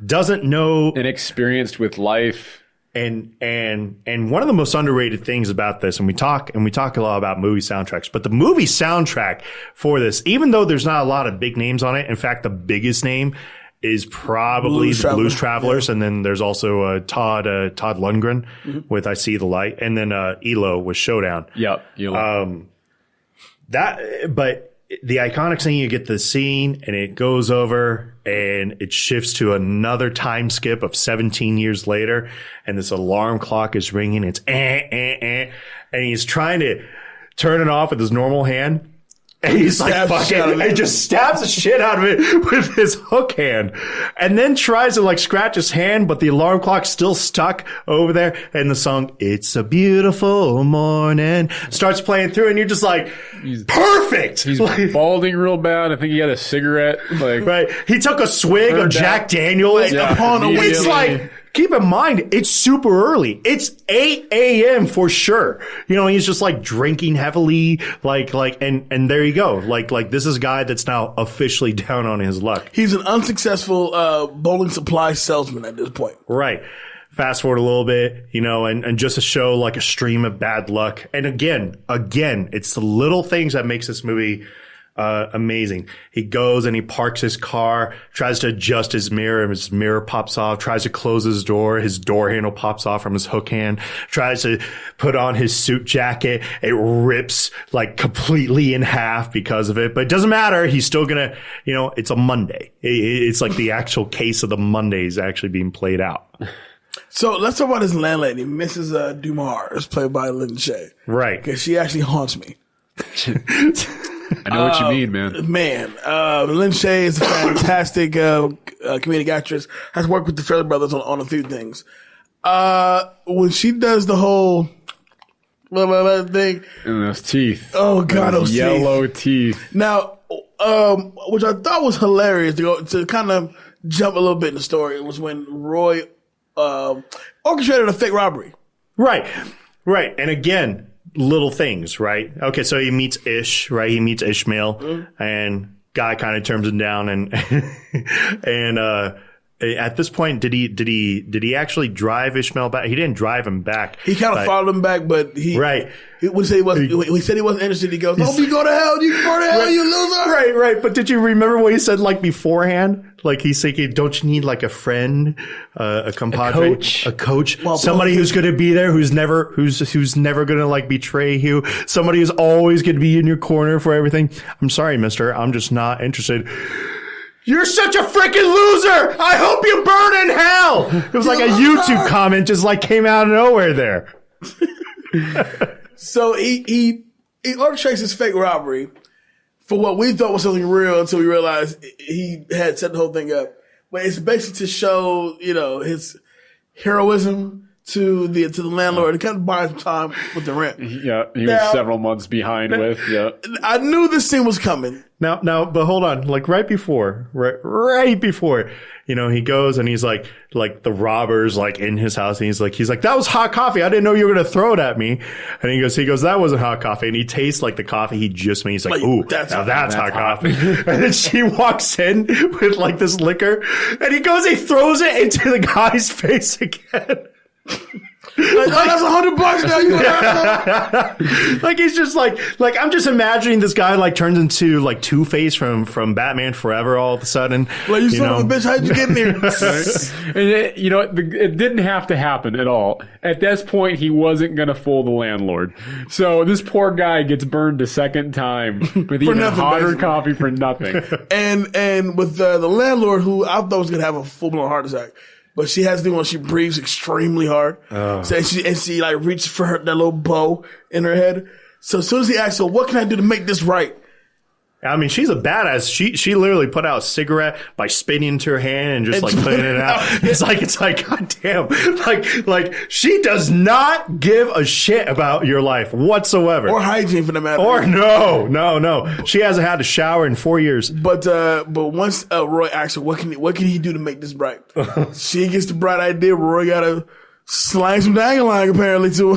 doesn't know, inexperienced with life. And one of the most underrated things about this, and we talk a lot about movie soundtracks, but the movie soundtrack for this, even though there's not a lot of big names on it, in fact, the biggest name is probably the Blues Travelers, and then there's also Todd Lundgren with I See the Light, and then ELO with Showdown. Yep, ELO. But the iconic scene, you get the scene, and it goes over, and it shifts to another time skip of 17 years later, and this alarm clock is ringing. It's and he's trying to turn it off with his normal hand. And he's like, fuck it. And he just stabs the shit out of it with his hook hand. And then tries to scratch his hand, but the alarm clock's still stuck over there. And the song, It's a Beautiful Morning, starts playing through, and you're just like, perfect! He's balding real bad. I think he had a cigarette. Right. He took a swig of Jack Daniels upon a It's like, keep in mind, it's super early. It's 8 a.m. for sure. He's just drinking heavily, and there you go. This is a guy that's now officially down on his luck. He's an unsuccessful bowling supply salesman at this point. Right. Fast forward a little bit, and just to show a stream of bad luck. And again, it's the little things that makes this movie amazing. He goes and he parks his car, tries to adjust his mirror, and his mirror pops off, tries to close his door handle pops off from his hook hand, tries to put on his suit jacket, it rips completely in half because of it, but it doesn't matter, he's still gonna, it's a Monday. It's like the actual case of the Monday is actually being played out. So let's talk about his landlady, Mrs. Dumars, played by Lynn Shay. Right. Because she actually haunts me. I know what you mean, man. Lynn Shay is a fantastic comedic actress. Has worked with the Fairley Brothers on a few things. When she does the whole thing, and those teeth. Oh God, those yellow teeth. Now, which I thought was hilarious to kind of jump a little bit in the story, was when Roy orchestrated a fake robbery. Right. And again, little things, right? Okay, so he meets Ish, right? He meets Ishmael, and guy kind of turns him down, and at this point, did he actually drive Ishmael back? He didn't drive him back. He kind of followed him back, but he said he wasn't interested. He goes, "Oh, you go to hell! You go to hell, you loser!" Right. But did you remember what he said beforehand? He's thinking, "Don't you need a friend, a compadre, a coach, well, somebody who's going to be there, who's never going to betray you, somebody who's always going to be in your corner for everything." I'm sorry, mister, I'm just not interested. You're such a freaking loser! I hope you burn in hell! It was like a YouTube comment just came out of nowhere there. So he orchestrates his fake robbery for what we thought was something real until we realized he had set the whole thing up. But it's basically to show, his heroism to the landlord and kind of buy some time with the rent. Yeah, he was several months behind with. Yeah, I knew this scene was coming. Now, but hold on, right before, he goes and he's like the robbers in his house, and he's like, that was hot coffee. I didn't know you were gonna throw it at me. And he goes, that wasn't hot coffee. And he tastes the coffee he just made. He's like, ooh, that's hot coffee. And then she walks in with this liquor, and he throws it into the guy's face again. That's $100 now. You want Like he's just like I'm just imagining this guy like turns into like Two-Face from Batman Forever all of a sudden. Like, you son of a bitch, how'd you get in there? And it didn't have to happen at all. At this point, he wasn't going to fool the landlord. So this poor guy gets burned a second time with even nothing, hotter basically. coffee for nothing. And with the landlord, who I thought was gonna have a full blown heart attack, but she has the one she breathes extremely hard. So, and she like reaches for that little bow in her head. So as soon as he asks her, "What can I do to make this right?" I mean, she's a badass. She literally put out a cigarette by spitting into her hand and just like putting it out. It's like, God damn. Like she does not give a shit about your life whatsoever. Or hygiene for the matter. Or no. She hasn't had a shower in 4 years. But once Roy asks her, what can he do to make this right? She gets the bright idea. Roy gotta slang some dangling apparently to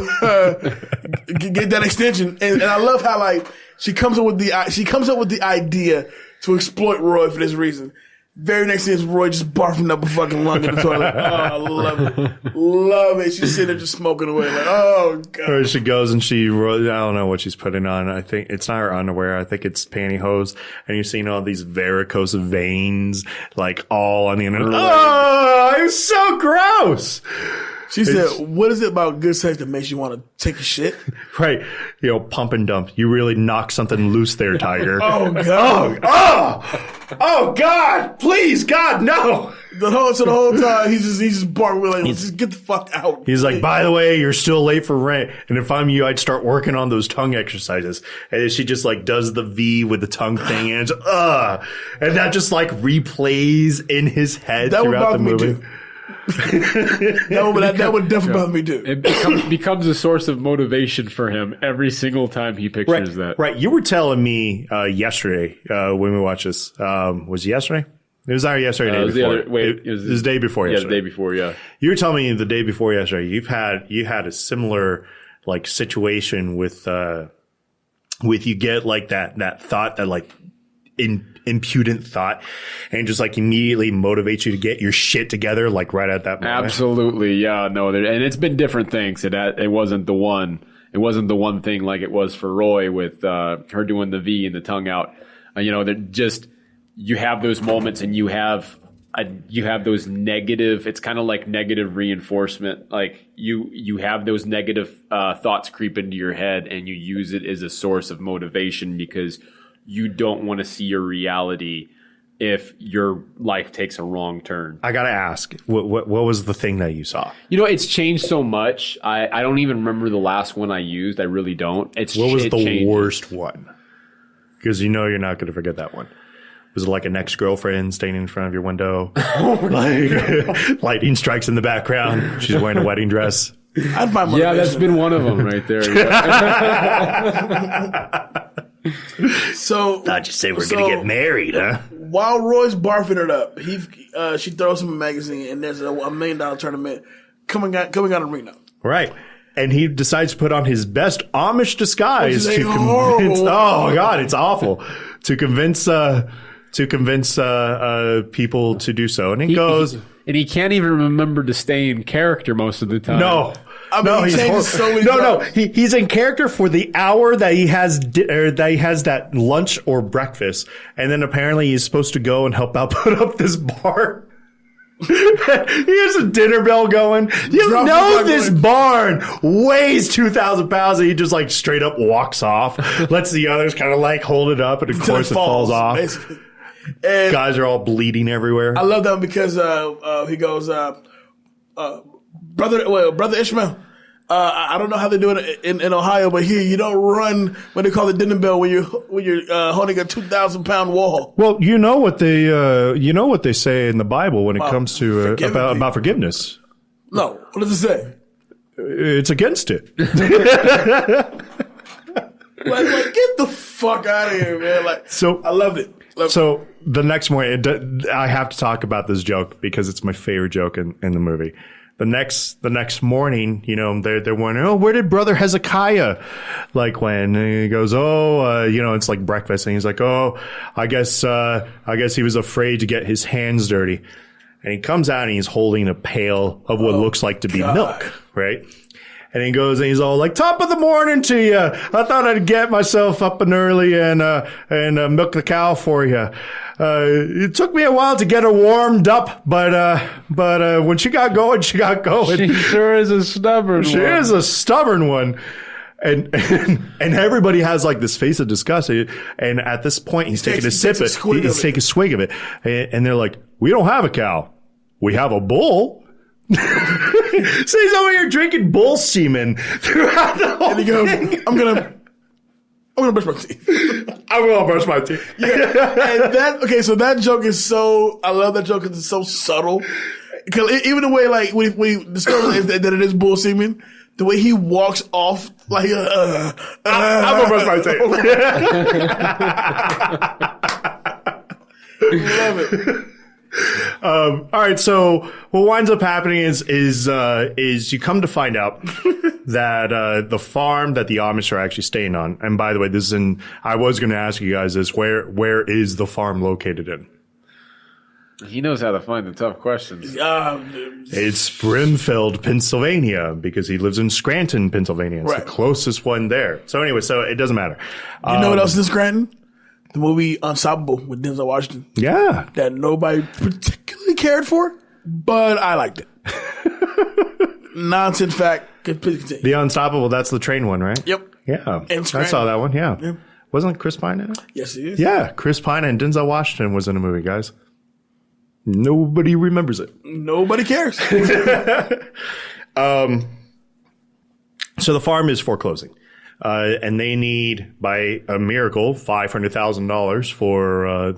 get that extension. And I love how like she comes up with the idea to exploit Roy for this reason. Very next thing is Roy just barfing up a fucking lung in the toilet. Oh, I love it. Love it. She's sitting there just smoking away like, oh, God. Or she goes and I don't know what she's putting on. I think it's not her underwear. I think it's pantyhose. And you're seeing all these varicose veins, like all on the internet. Oh, it's so gross. She said, what is it about good sex that makes you want to take a shit? Right. Pump and dump. You really knock something loose there, Tiger. Oh, God. Oh, God. Please, God, no. The whole time, he's just barking like, just get the fuck out. He's like, by the way, you're still late for rent. And if I'm you, I'd start working on those tongue exercises. And then she just like does the V with the tongue thing. And it's, and that just like replays in his head throughout the movie. That would definitely bother me too. It becomes a source of motivation for him every single time he pictures that. Right. You were telling me yesterday when we watched this. Was it yesterday? It was either yesterday or the day before. It was the day before yesterday. Yeah, the day before, yeah. You were telling me the day before yesterday you had a similar like situation with you get like that thought that like impudent thought and just like immediately motivates you to get your shit together like right at that moment. Absolutely. Yeah, no, and it's been different things. It wasn't the one thing like it was for Roy with her doing the V and the tongue out. You have those moments and you have those negative, it's kind of like negative reinforcement. Like you have those negative thoughts creep into your head and you use it as a source of motivation because you don't want to see your reality if your life takes a wrong turn. I gotta ask, what was the thing that you saw? It's changed so much. I don't even remember the last one I used. I really don't. What was the worst one? Because you're not going to forget that one. Was it like an ex-girlfriend standing in front of your window? Like lightning strikes in the background. She's wearing a wedding dress. I'd find that's been one of them right there. So thought you said we're gonna get married, huh? While Roy's barfing it up, she throws him a magazine, and there's a $1 million tournament coming out of Reno. Right, and he decides to put on his best Amish disguise to convince. Horrible. Oh God, it's awful to convince people to do so, and he goes, and he can't even remember to stay in character most of the time. No. He's He's in character for the hour that he has that lunch or breakfast, and then apparently he's supposed to go and help out put up this bar. He has a dinner bell going. This barn weighs 2,000 pounds, and he just like straight up walks off. Lets the others kind of like hold it up, and of course it falls off. Basically. And guys are all bleeding everywhere. I love that because he goes, Brother Ishmael. I don't know how they do it in Ohio, but here you don't run when they call the dinner bell when you're holding a 2,000-pound wall. Well, you know what they say in the Bible when it comes to about forgiveness. No, what does it say? It's against it. like get the fuck out of here, man! I loved it. So the next morning, I have to talk about this joke because it's my favorite joke in the movie. The next morning, they're wondering, where did Brother Hezekiah when? And he goes, it's like breakfast, and he's like, I guess he was afraid to get his hands dirty. And he comes out and he's holding a pail of what looks like to be milk, right? And he goes and he's all like, top of the morning to you. I thought I'd get myself up and early and milk the cow for you. It took me a while to get her warmed up, but when she got going, she got going. She sure is a stubborn one. She is a stubborn one. And everybody has like this face of disgust. And at this point, he's taking a sip. He's taking a swig of it. And they're like, we don't have a cow. We have a bull. So he's over here drinking bull semen throughout the whole thing. I'm gonna brush my teeth. I'm gonna brush my teeth. And so that joke is I love that joke because it's so subtle. Because even the way, like, when he discovers that it is bull semen, the way he walks off, like, I'm gonna brush my teeth. Love it. All right. So what winds up happening is you come to find out that the farm that the Amish are actually staying on. And by the way, I was going to ask you guys this: where is the farm located in? He knows how to find the tough questions. It's Springfield, Pennsylvania, because he lives in Scranton, Pennsylvania. It's the closest one there. So anyway, it doesn't matter. You know what else is in Scranton? The movie Ensemble with Denzel Washington. Yeah. That nobody particularly cared for, but I liked it. Nonsense fact. Continue. The Unstoppable, that's the train one, right? Yep. Yeah. And I saw that one, yeah. Yep. Wasn't Chris Pine in it? Yes, he is. Yeah, Chris Pine and Denzel Washington was in a movie, guys. Nobody remembers it. Nobody cares. So the farm is foreclosing. And they need, by a miracle, $500,000 for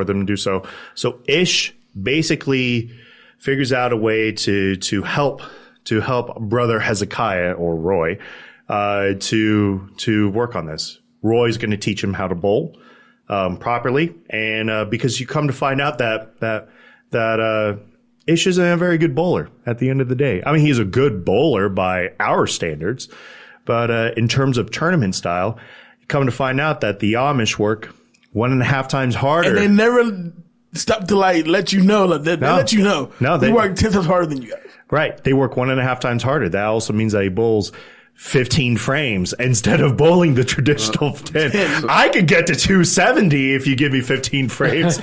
them to do so. So Ish basically figures out a way to help brother Hezekiah, or Roy, to work on this. Roy's going to teach him how to bowl properly, and because you come to find out that Ish isn't a very good bowler at the end of the day. I mean, he's a good bowler by our standards. But in terms of tournament style, you come to find out that the Amish work 1.5 times harder. And they never stop to let you know. Like, they let you know. No, they work 10 times harder than you guys. Right. They work 1.5 times harder. That also means that he bowls 15 frames instead of bowling the traditional 10. I could get to 270 if you give me 15 frames.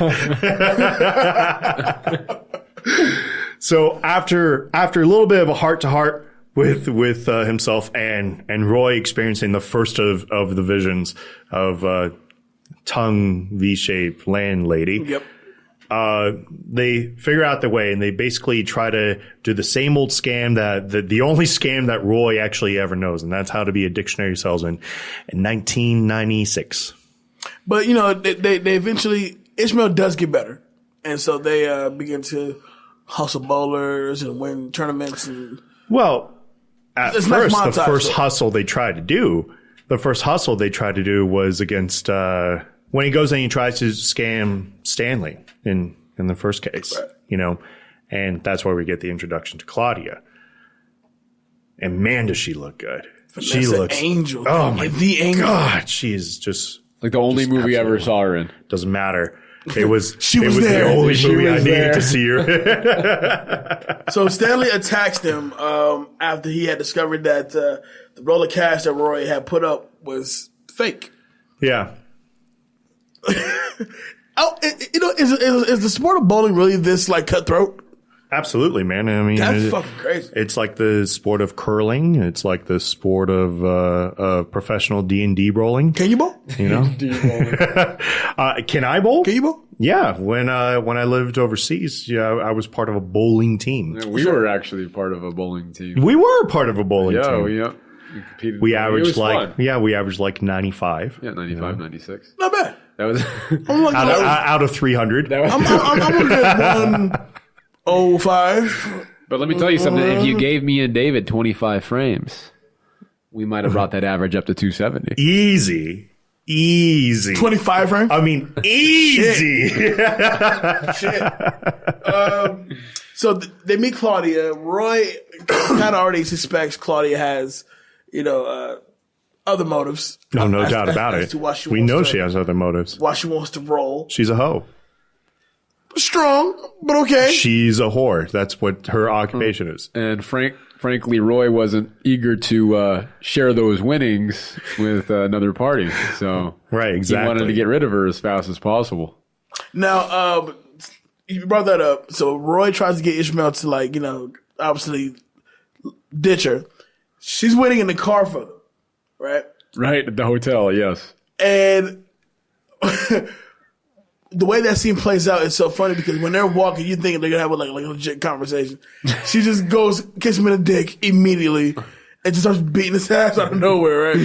So after a little bit of a heart-to-heart with himself and Roy experiencing the first of the visions of tongue V-shaped landlady. Yep. They figure out their way, and they basically try to do the same old scam that the only scam that Roy actually ever knows, and that's how to be a dictionary salesman in 1996. But they eventually, Ishmael does get better, and so they begin to hustle bowlers and win tournaments. And well, at it's first, nice the montage, first hustle they tried to do was against when he goes and he tries to scam Stanley in the first case, right. And that's where we get the introduction to Claudia. And man, does she look good. Vanessa She looks Angel. Oh my the Angel. God, she is just Like the only movie I ever saw her in. doesn't matter. It was She was there. the only She movie I was needed there. to see her. So Stanley attacks them after he had discovered that the roll of cash that Roy had put up was fake. Yeah. Is the sport of bowling really this cutthroat? Absolutely, man. I mean, That's fucking crazy. It's like the sport of curling. It's like the sport of professional D&D bowling. Can you bowl? Can I bowl? Can you bowl? Yeah. When I lived overseas, I was part of a bowling team. Yeah, we were actually part of a bowling team. We were part of a bowling team. We competed. We It averaged was fun. we averaged 95. Yeah, 95, 96. Not bad. That was Out of 300. that was. I'm gonna get 105. But let me tell you something. If you gave me and David 25 frames, we might have brought that average up to 270. Easy. 25 frames. I mean, easy. Shit. So they meet Claudia. Roy kind of already suspects Claudia has, other motives. No doubt about as it. to why she We wants know to- she has other motives. Why she wants to roll. She's a hoe. Strong, but okay. She's a whore. That's what her occupation is. And frankly, Roy wasn't eager to share those winnings with another party. So Right, exactly. he wanted to get rid of her as fast as possible. Now, you brought that up. So Roy tries to get Ishmael to obviously ditch her. She's waiting in the car for them, right? Right, at the hotel, yes. And the way that scene plays out is so funny because when they're walking, you think they're gonna have a legit conversation. She just goes, kicks him in the dick immediately, and just starts beating his ass out of nowhere, right?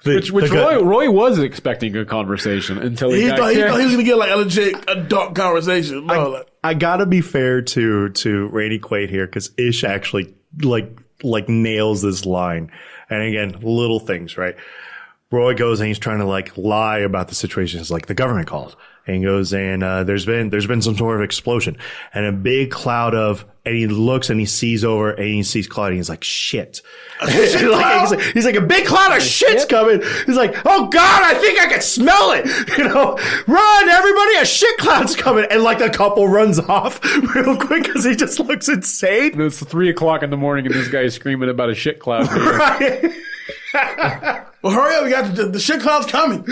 Which Roy was expecting a conversation until he thought he was kicked. gonna get a legit adult conversation. I gotta be fair to Randy Quaid here because Ish actually like nails this line. And again, little things, right? Roy goes and he's trying to lie about the situation. It's like the government called, and he goes and there's been some sort of explosion and a big cloud of, and he looks and he sees over and he sees Claudia and he's like, shit. he's like, a big cloud of shit's coming. He's like, oh God, I think I can smell it. Run everybody, a shit cloud's coming. And the couple runs off real quick because he just looks insane. And it's 3:00 in the morning and this guy is screaming about a shit cloud. Right. Well, hurry up! We got the shit cloud's coming.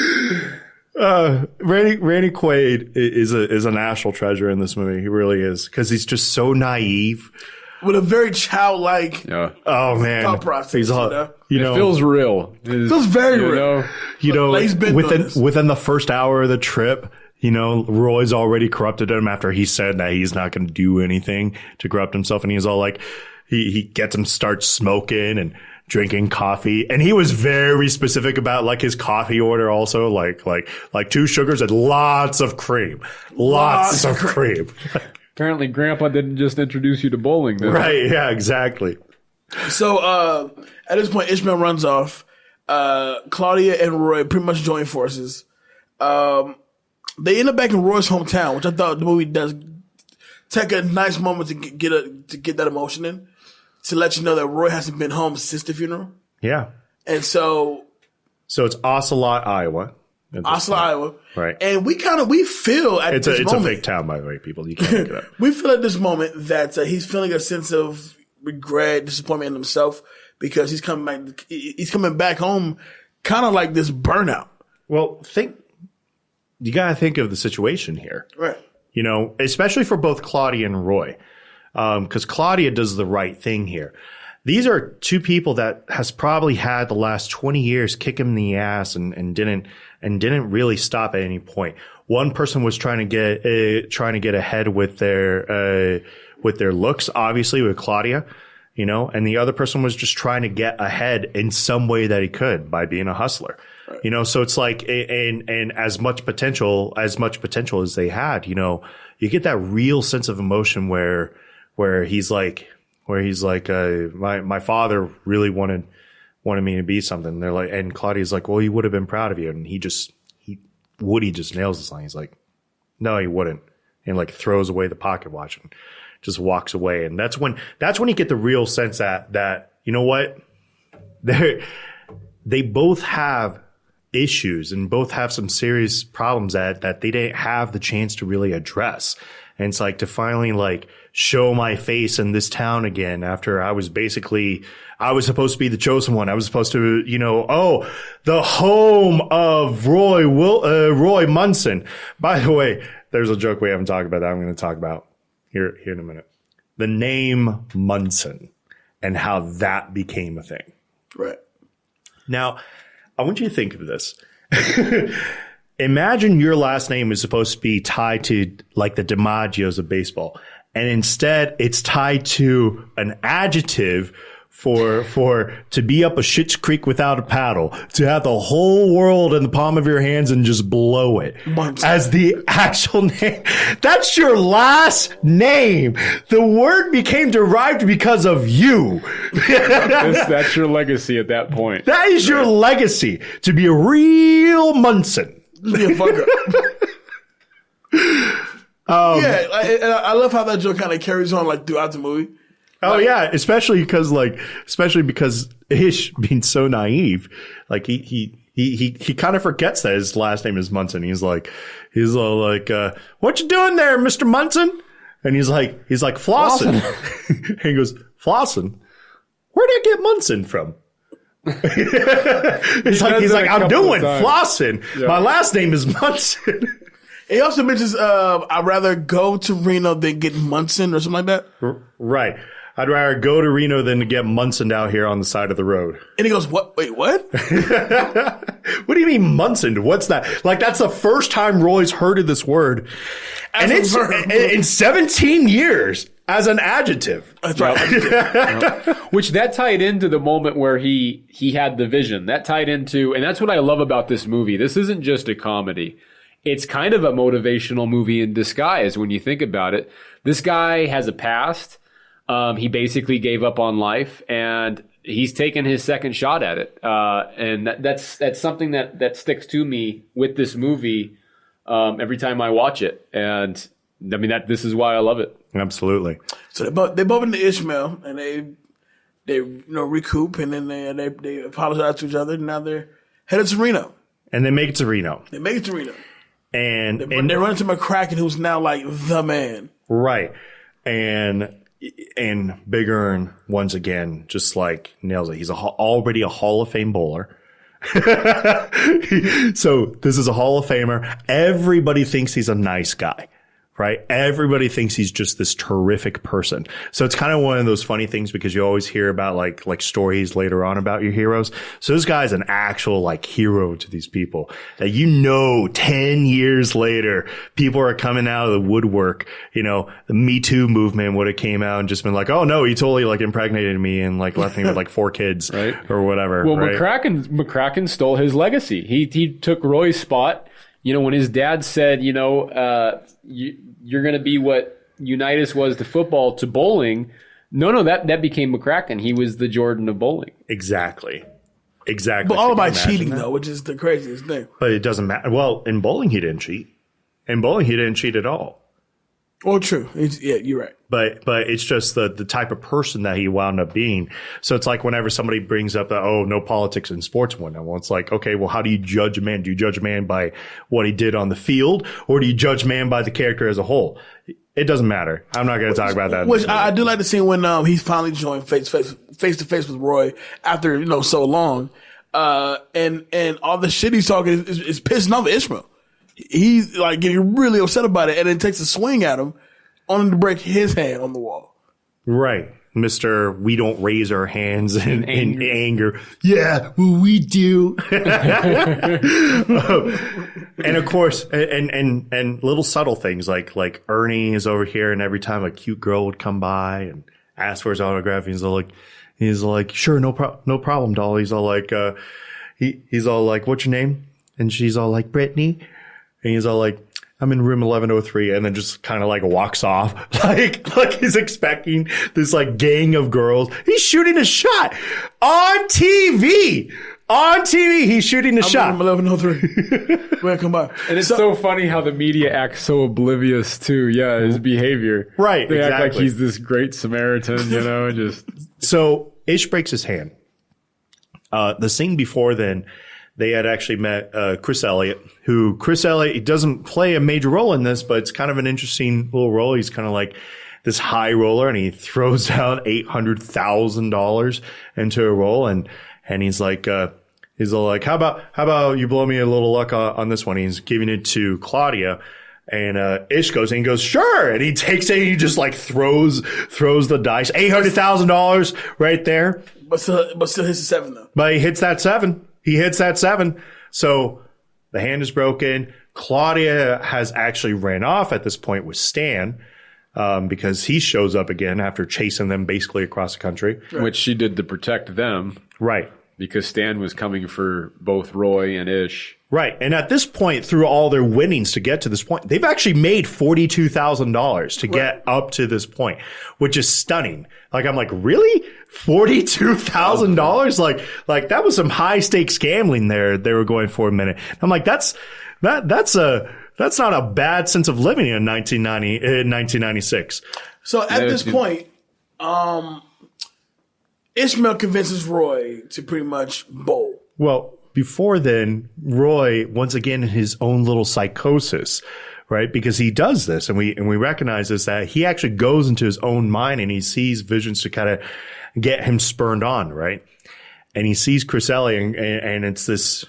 Randy Quaid is a national treasure in this movie. He really is because he's just so naive with a very childlike. Yeah. Oh man, thought process. He's it feels real. It feels very real. Within the first hour of the trip, Roy's already corrupted him after he said that he's not going to do anything to corrupt himself, and he's all like, he gets him start smoking and drinking coffee, and he was very specific about his coffee order also, like 2 sugars and lots of cream. Lots of cream. Apparently Grandpa didn't just introduce you to bowling then. Right, yeah, exactly. So at this point Ishmael runs off. Claudia and Roy pretty much join forces. They end up back in Roy's hometown, which I thought the movie does take a nice moment to get that emotion in, to let you know that Roy hasn't been home since the funeral. Yeah. And so it's Ocelot, Iowa. Iowa. Right. And we feel at this moment. It's a fake town, by the way, people. You can't look it up. We feel at this moment that he's feeling a sense of regret, disappointment in himself because he's coming back home kind of like this burnout. Well, you got to think of the situation here. Right. Especially for both Claudia and Roy. Because Claudia does the right thing here. These are 2 people that has probably had the last 20 years kick him in the ass and didn't really stop at any point. One person was trying to get ahead with their looks, obviously with Claudia, and the other person was just trying to get ahead in some way that he could by being a hustler. Right. So it's and as much potential as they had, you get that real sense of emotion where he's like, my father really wanted me to be something. They're like, and Claudia's like, well, he would have been proud of you. And Woody just nails this line. He's like, no, he wouldn't. And throws away the pocket watch and just walks away. And that's when you get the real sense that, you know what? They both have issues and both have some serious problems that they didn't have the chance to really address. And it's to finally show my face in this town again after I was supposed to be the chosen one. I was supposed to, the home of Roy Munson. By the way, there's a joke we haven't talked about that I'm going to talk about here in a minute. The name Munson and how that became a thing. Right. Now, I want you to think of this. Imagine your last name is supposed to be tied to the DiMaggios of baseball. And instead it's tied to an adjective for to be up a shit's creek without a paddle, to have the whole world in the palm of your hands and just blow it as the actual name. That's your last name. The word became derived because of you. That's your legacy at that point. That is your legacy, to be a real Munson. Just be a fucker. I love how that joke kind of carries on throughout the movie. Oh yeah, especially because Ish being so naive, he kind of forgets that his last name is Munson. He's all like, what you doing there, Mr. Munson? And he's like, flossing. And he goes, flossing? Where'd I get Munson from? He's like, I'm doing flossing. Yeah. My last name is Munson. He also mentions, I'd rather go to Reno than get Munson or something like that. Right. I'd rather go to Reno than to get Munson out here on the side of the road. And he goes, what? Wait, what? What do you mean Munson? What's that? Like, that's the first time Roy's heard of this word. And it's in 17 years as an adjective. That's right. Which that tied into the moment where he had the vision. That tied into, and that's what I love about this movie. This isn't just a comedy. It's kind of a motivational movie in disguise when you think about it. This guy has a past. He basically gave up on life, and he's taken his second shot at it. And that's something that sticks to me with this movie every time I watch it. And I mean, this is why I love it. Absolutely. So they both into Ishmael, and they recoup, and then they apologize to each other. And now they're headed to Reno. And they make it to Reno. And they run into McCracken, who's now like the man. Right. And Big Earn, once again, just like nails it. He's already a Hall of Fame bowler. So this is a Hall of Famer. Everybody thinks he's a nice guy, right? Everybody thinks he's just this terrific person. So it's kind of one of those funny things because you always hear about like stories later on about your heroes. So this guy's an actual like hero to these people that 10 years later, people are coming out of the woodwork. The Me Too movement would have came out and just been like, oh no, he totally like impregnated me and like left me with like 4 kids right? or whatever. Well, right? McCracken stole his legacy. He took Roy's spot. When his dad said, you're going to be what Unitas was to football to bowling. No, that became McCracken. He was the Jordan of bowling. Exactly. But all by cheating, though, which is the craziest thing. But it doesn't matter. Well, in bowling, he didn't cheat. In bowling, he didn't cheat at all. Oh, true. Yeah, you're right. But it's just the type of person that he wound up being. So it's like whenever somebody brings up no politics in sports and whatnot. Well, it's like, okay, well, how do you judge a man? Do you judge a man by what he did on the field, or do you judge a man by the character as a whole? It doesn't matter. I'm not going to talk about that. Which I do like the scene when he finally joined face to face with Roy after so long, and all the shit he's talking is pissing off Ishmael. He's like getting really upset about it, and then takes a swing at him, only to break his hand on the wall. Right. Mr. We don't raise our hands in anger. Yeah, well, we do. And of course, and little subtle things like Ernie is over here, and every time a cute girl would come by and ask for his autograph, he's like, sure, no problem, doll. He's all like, he's all like, what's your name? And she's all like, Brittany. And he's all like, I'm in room 1103, and then just kind of like walks off, like he's expecting this like gang of girls. He's shooting a shot on TV. He's shooting a shot. I'm in room 1103. When I come by, and it's so funny how the media acts so oblivious to his behavior. Right, they exactly. act like he's this great Samaritan, just. So Ish breaks his hand. The scene before then, they had actually met Chris Elliott, he doesn't play a major role in this, but it's kind of an interesting little role. He's kind of like this high roller, and he throws out $800,000 into a roll, and he's like, how about you blow me a little luck on this one? He's giving it to Claudia, and Ish goes and he goes, sure, and he takes it, and he just like throws the dice, $800,000 right there, but still hits the 7 though. But he hits that 7. So the hand is broken. Claudia has actually ran off at this point with Stan, because he shows up again after chasing them basically across the country. Right. Which she did to protect them. Right. Because Stan was coming for both Roy and Ish. Right. And at this point, through all their winnings to get to this point, they've actually made $42,000 to get up to this point, which is stunning. Like, I'm like, really? $42,000? Like that was some high stakes gambling there they were going for a minute. I'm like, that's not a bad sense of living in 1996. So at this point, Well, Ishmael convinces Roy to pretty much bowl. before then, Roy, once again, in his own little psychosis, right? Because he does this, and we recognize this, that he actually goes into his own mind and he sees visions to kind of get him spurned on, right? And he sees Crisselli, and it's this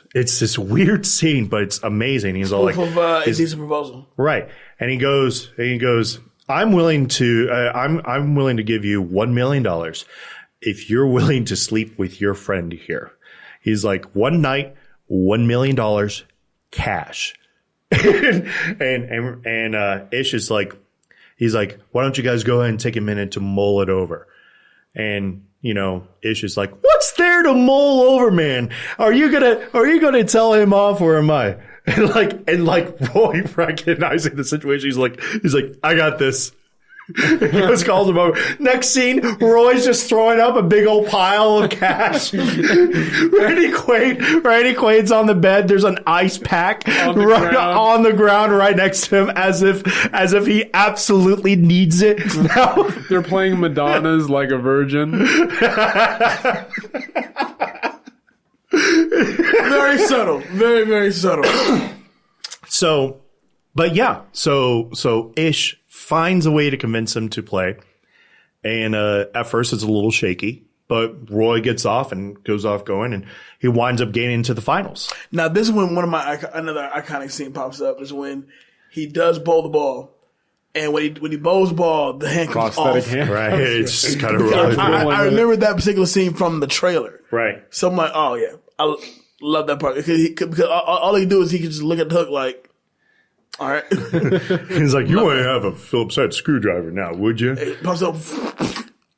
weird scene, but it's amazing. He's all like, "Indecent proposal." Right. And he goes, I'm willing to give you $1 million if you're willing to sleep with your friend here. He's like, one night, $1 million cash. and Ish is like, he's like, why don't you guys go ahead and take a minute to mull it over? And, Ish is like, what's there to mull over, man? Are you gonna tell him off, or am I? And Roy, recognizing the situation, he's like, I got this. He just calls him over. Next scene, Roy's just throwing up a big old pile of cash. Randy Quaid's on the bed. There's an ice pack on the ground right next to him, as if he absolutely needs it. Now they're playing Madonna's Like a Virgin. Very subtle. Very, very subtle. So Ish finds a way to convince him to play. And at first it's a little shaky, but Roy gets off and goes off going, and he winds up getting into the finals. Now, this is when one of another iconic scene pops up, is when he does bowl the ball. And when he bowls the ball, the hand comes off. Hand. Right. It's just kind of really I remember that particular scene from the trailer. Right. So I'm like, oh yeah, I love that part. Because all he can do is he can just look at the hook like, all right. He's like, you want to have a Phillips head screwdriver now, would you? It pops up.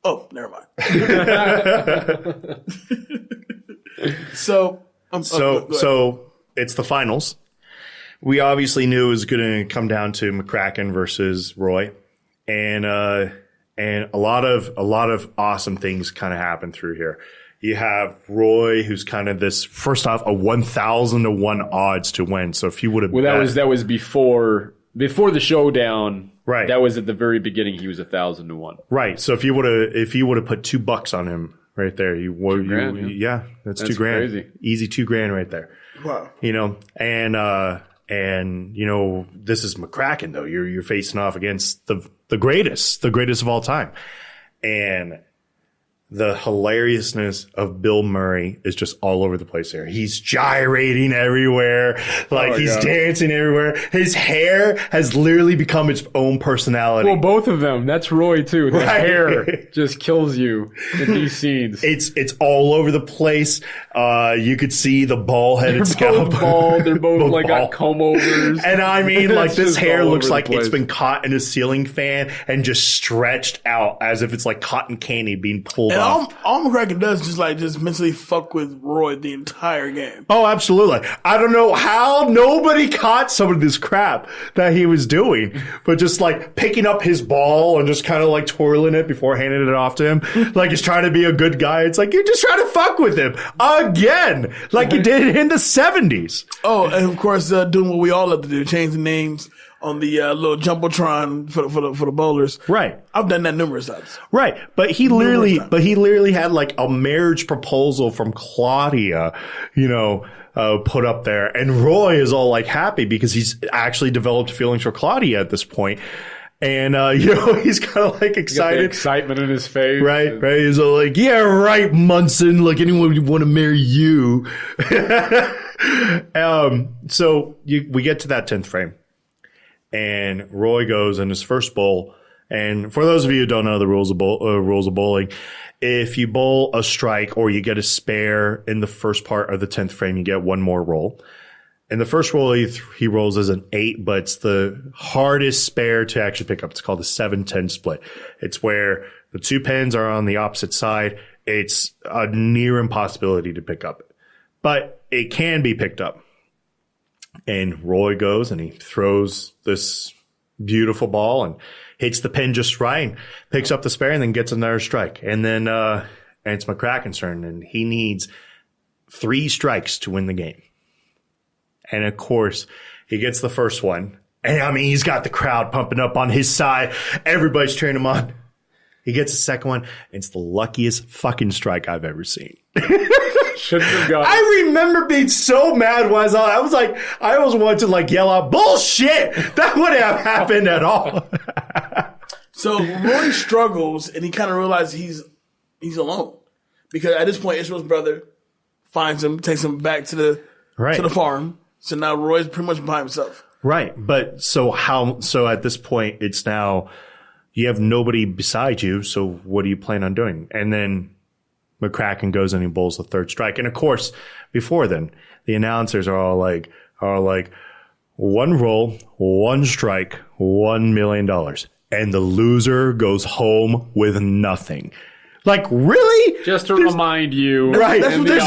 Oh, never mind. So it's the finals. We obviously knew it was going to come down to McCracken versus Roy, and a lot of awesome things kind of happen through here. You have Roy, who's kind of this, first off, a 1,000 to 1 odds to win. So if he would have, that was before the showdown. Right. That was at the very beginning. He was 1,000 to 1. Right. So if you would have put $2 on him right there, that's $2,000. Crazy. Easy $2,000 right there. wow. And this is McCracken though. You're facing off against the greatest of all time, and the hilariousness of Bill Murray is just all over the place here. He's gyrating everywhere. He's dancing everywhere. His hair has literally become its own personality. Well, both of them. That's Roy too. The hair just kills you in these scenes. It's all over the place. You could see the ball-headed scalp. They're both like got comb overs. And I mean, like, this hair looks like it's been caught in a ceiling fan and just stretched out as if it's like cotton candy being pulled off. All McCracken does is just mentally fuck with Roy the entire game. Oh, absolutely. I don't know how nobody caught some of this crap that he was doing, but just like picking up his ball and just kind of like twirling it before handing it off to him. Like he's trying to be a good guy. It's like, you're just trying to fuck with him again, like you did in the 70s. Oh, and of course, doing what we all love to do, change the names on the little jumbotron for the bowlers. Right. I've done that numerous times. Right. But he literally had like a marriage proposal from Claudia, put up there. And Roy is all like happy because he's actually developed feelings for Claudia at this point. And, he's kind of like excited. Excitement in his face. Right. Right. He's all like, yeah, right, Munson. Like anyone would want to marry you. So we get to that 10th frame. And Roy goes in his first bowl. And for those of you who don't know the rules of bowling, if you bowl a strike or you get a spare in the first part of the 10th frame, you get one more roll. And the first roll he rolls as an 8, but it's the hardest spare to actually pick up. It's called the 7-10 split. It's where the 2 pins are on the opposite side. It's a near impossibility to pick up. But it can be picked up. And Roy goes and he throws this beautiful ball and hits the pin just right, and picks up the spare and then gets another strike. And then and it's McCracken's turn, and he needs 3 strikes to win the game. And of course, he gets the first one. And I mean, he's got the crowd pumping up on his side. Everybody's cheering him on. He gets the second one, and it's the luckiest fucking strike I've ever seen. Shouldn't have gone. I remember being so mad when I was like, I almost wanted to like yell out, bullshit! That wouldn't have happened at all. So Roy struggles, and he kind of realizes he's alone. Because at this point, Ishmael's brother finds him, takes him back to the farm. So now Roy's pretty much by himself. Right. But so at this point, it's now you have nobody beside you. So what do you plan on doing? And then McCracken goes and he bowls the third strike. And of course, before then, the announcers are all like, one roll, one strike, $1 million. And the loser goes home with nothing. Like, really? Just to remind you. Right. There's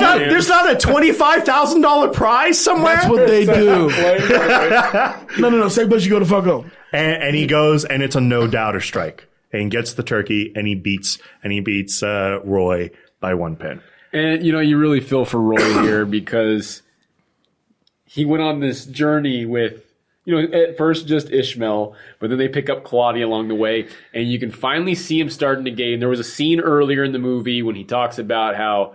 not a $25,000 prize somewhere? That's what they do. No. Say, but you go to fuck home. And he goes, and it's a no-doubter strike. And he gets the turkey, and he beats Roy by 1 pin. And, you really feel for Roy here because he went on this journey with, at first just Ishmael, but then they pick up Claudia along the way, and you can finally see him starting to gain. There was a scene earlier in the movie when he talks about how,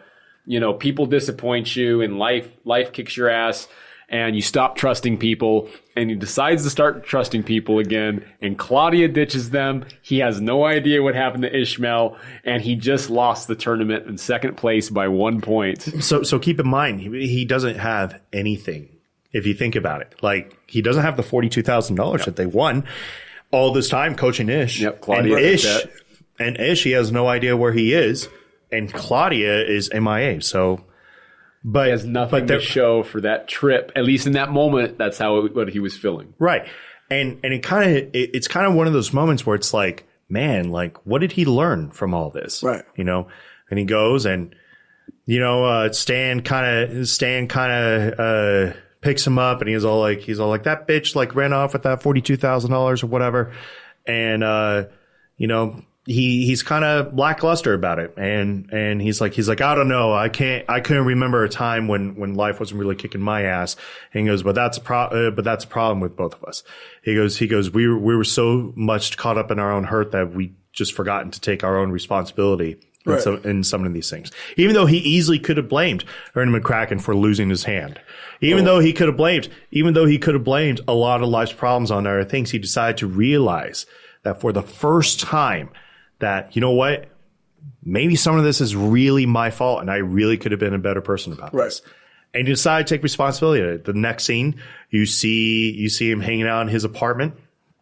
people disappoint you and life kicks your ass, and you stop trusting people, and he decides to start trusting people again, and Claudia ditches them. He has no idea what happened to Ishmael, and he just lost the tournament in second place by 1 point. So keep in mind, he doesn't have anything. If you think about it, like he doesn't have the $42,000 that they won all this time coaching Ish. Yep, Claudia. And Ish, he has no idea where he is, and Claudia is MIA. So, but he has nothing to show for that trip. At least in that moment, that's what he was feeling. Right, and it's kind of one of those moments where it's like, man, like what did he learn from all this? Right, and he goes and Stan kind of. Picks him up and he's all like that bitch like ran off with that $42,000 or whatever, and he's kind of lackluster about it, and he's like I don't know, I couldn't remember a time when life wasn't really kicking my ass. And he goes, but that's a problem with both of us. He goes we were so much caught up in our own hurt that we just forgotten to take our own responsibility. Right. In some of these things, even though he easily could have blamed Ernie McCracken for losing his hand, even though he could have blamed a lot of life's problems on other things, he decided to realize that for the first time that, what, maybe some of this is really my fault and I really could have been a better person about this. And he decided to take responsibility. The next scene, you see him hanging out in his apartment.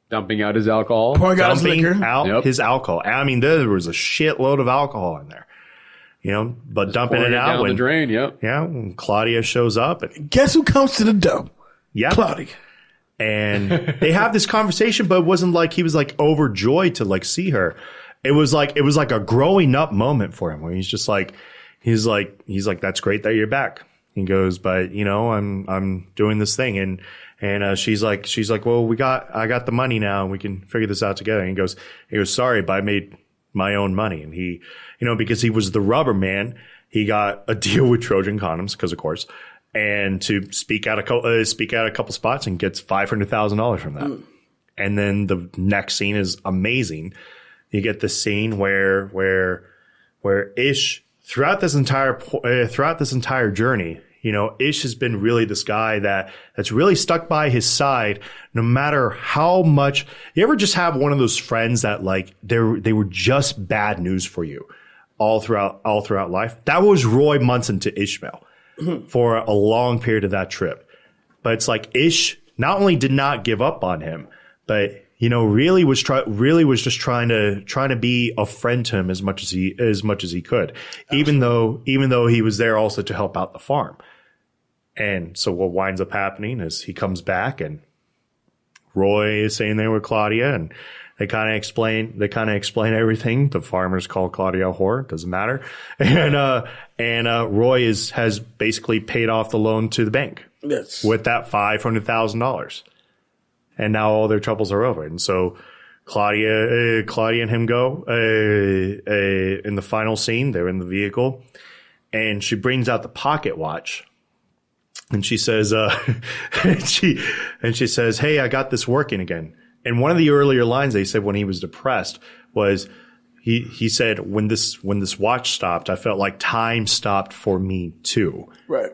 Dumping out his alcohol. His alcohol. I mean, there was a shitload of alcohol in there. But just dumping it out down the drain, yep. Yeah, when Claudia shows up. And, guess who comes to the dump? Yeah. Claudia. And they have this conversation, but it wasn't like he was like overjoyed to like see her. It was like a growing up moment for him where he's like, that's great that you're back. He goes, but I'm doing this thing, and she's like, well, I got the money now, and we can figure this out together. And he goes, sorry, but I made my own money. And he, because he was the rubber man, he got a deal with Trojan Condoms, because of course, and to speak out a couple spots and gets $500,000 from that. And then the next scene is amazing. You get the scene where Ish throughout this entire journey, Ish has been really this guy that's really stuck by his side no matter how much. You ever just have one of those friends that like they were just bad news for you all throughout life? That was Roy Munson to Ishmael for a long period of that trip. But it's like Ish not only did not give up on him, but really was just trying to be a friend to him as much as he could. Even though he was there also to help out the farm. And so what winds up happening is he comes back and Roy is staying there with Claudia, and they kind of explain everything. The farmers call Claudia a whore. Doesn't matter. And Roy has basically paid off the loan to the bank. Yes. With that $500,000. And now all their troubles are over. And so Claudia and him go in the final scene. They're in the vehicle, and she brings out the pocket watch, and she says, she says, "Hey, I got this working again." And one of the earlier lines they said when he was depressed was, he said, when this watch stopped, I felt like time stopped for me too. Right.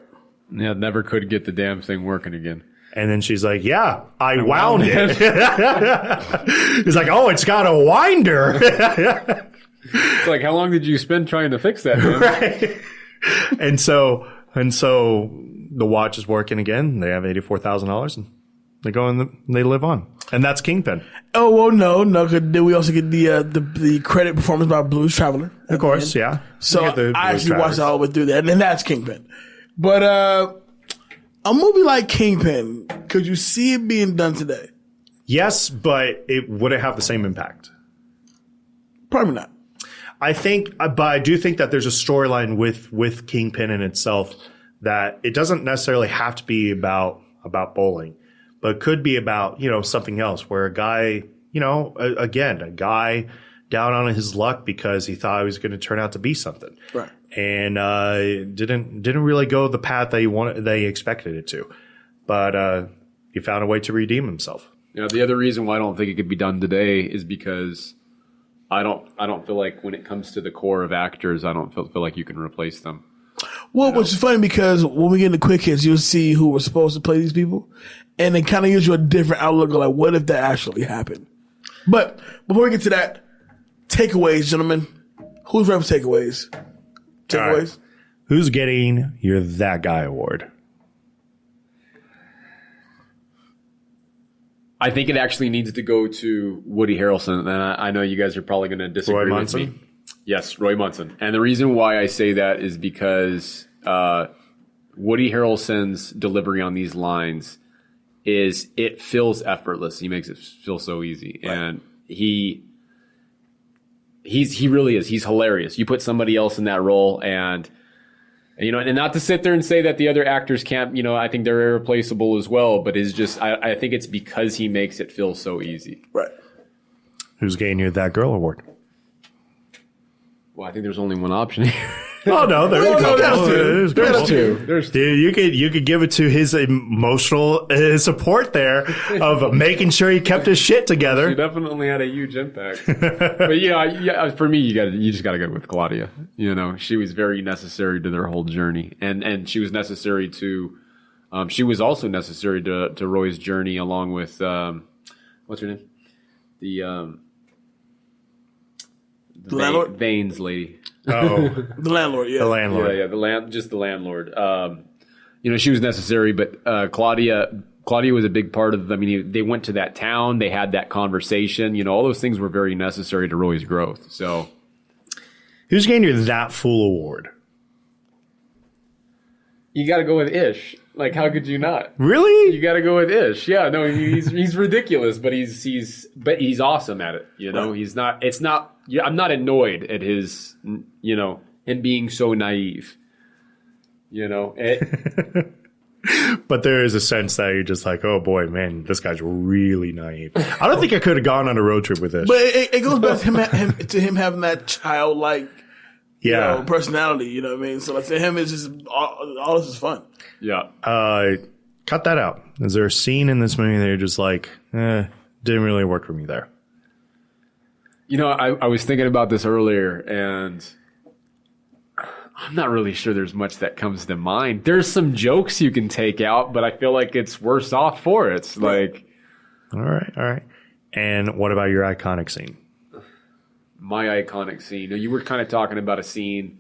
Yeah, never could get the damn thing working again. And then she's like, yeah, I wound it. He's like, oh, it's got a winder. It's like, how long did you spend trying to fix that, man? Right. And so the watch is working again. They have $84,000 and they go and they live on. And that's Kingpin. Oh, well, no. Then we also get the credit performance by Blues Traveler. Of course, yeah. So I actually watched all the way through that, and that's Kingpin. But a movie like Kingpin, could you see it being done today? Yes, but it wouldn't have the same impact. Probably not. But I do think that there's a storyline with Kingpin in itself that it doesn't necessarily have to be about bowling, but it could be about, something else where a guy, a guy down on his luck because he thought he was going to turn out to be something. Right. And didn't really go the path they expected it to. But he found a way to redeem himself. The other reason why I don't think it could be done today is because I don't feel like when it comes to the core of actors, I don't feel like you can replace them. Well, which is funny because when we get into quick hits, you'll see who were supposed to play these people, and it kind of gives you a different outlook of like, what if that actually happened? But before we get to that, takeaways, gentlemen. Who's ready for takeaways? Takeaways. Right. Who's getting your That Guy award? I think it actually needs to go to Woody Harrelson, and I know you guys are probably going to disagree Roy with me. Munson? Yes, Roy Munson. And the reason why I say that is because Woody Harrelson's delivery on these lines it feels effortless. He makes it feel so easy. Right. And he really is. He's hilarious. You put somebody else in that role and not to sit there and say that the other actors can't, I think they're irreplaceable as well, but it's just, I think it's because he makes it feel so easy. Right. Who's getting you That Girl award? Well, I think there's only one option here. Oh no, there's two. Dude, you could give it to his emotional support there of making sure he kept his shit together. She definitely had a huge impact. But for me, you just got to go with Claudia. She was very necessary to their whole journey, and she was necessary to. She was also necessary to Roy's journey, along with what's her name, the landlord? Vane's lady. Oh, the landlord, yeah. The landlord. Yeah, the landlord. She was necessary, but Claudia was a big part of them. I mean, they went to that town, they had that conversation. All those things were very necessary to Roy's growth. So, who's getting you That Fool award? You got to go with Ish. Like, how could you not? Really? You got to go with Ish. Yeah, no, he's ridiculous, but he's awesome at it. Right. He's not. It's not. Yeah, I'm not annoyed at his. Him being so naive. But there is a sense that you're just like, oh boy, man, this guy's really naive. I don't think I could have gone on a road trip with this. But it goes back to him having that childlike. Personality, you know what I mean? So to him, it's just all this is fun. Yeah. Cut that out. Is there a scene in this movie that you're just like, didn't really work for me there? I was thinking about this earlier, and I'm not really sure there's much that comes to mind. There's some jokes you can take out, but I feel like it's worse off for it. It's like... All right. And what about your iconic scene? My iconic scene. You were kind of talking about a scene.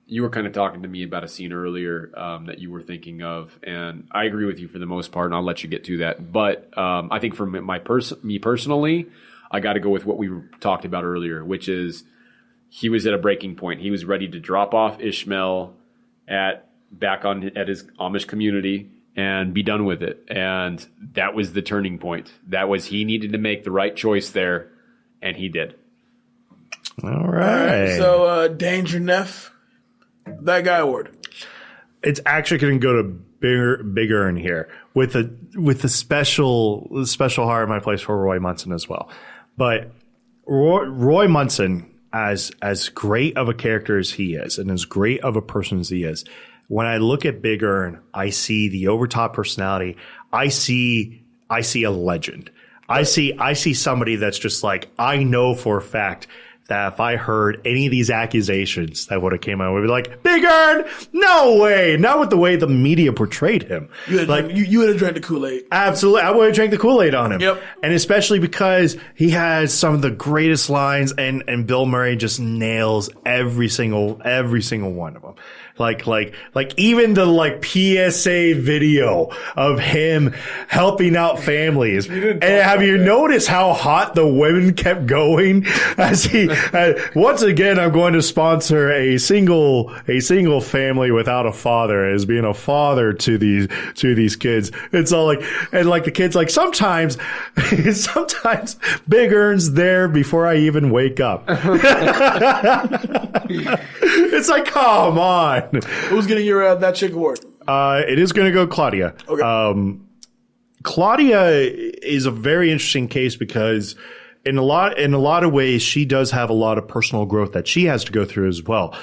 You were kind of talking to me about a scene earlier that you were thinking of, and I agree with you for the most part, and I'll let you get to that. But I think for me personally, I got to go with what we talked about earlier, which is he was at a breaking point. He was ready to drop off Ishmael back at his Amish community and be done with it. And that was the turning point. That was, he needed to make the right choice there, and he did. All right. So, Danger Neff, That Guy award. It's actually going to go to bigger in here with a special heart in my place for Roy Munson as well. But Roy Munson, as great of a character as he is, and as great of a person as he is, when I look at Big Earn, I see the overtop personality. I see a legend. I see somebody that's just like, I know for a fact that if I heard any of these accusations that would have came out, would be like, Big Earn, no way. Not with the way the media portrayed him. You would have drank the Kool-Aid. Absolutely. I would have drank the Kool-Aid on him. Yep. And especially because he has some of the greatest lines, and Bill Murray just nails every single one of them. Like even the PSA video of him helping out families. And have you noticed how hot the women kept going as he, once again, I'm going to sponsor a single family without a father as being a father to these kids. It's all like, and like the kids, like sometimes Big Earn's there before I even wake up. It's like, come on. Who's getting your that chick award? It is going to go Claudia. Okay. Claudia is a very interesting case because in a lot of ways she does have a lot of personal growth that she has to go through as well.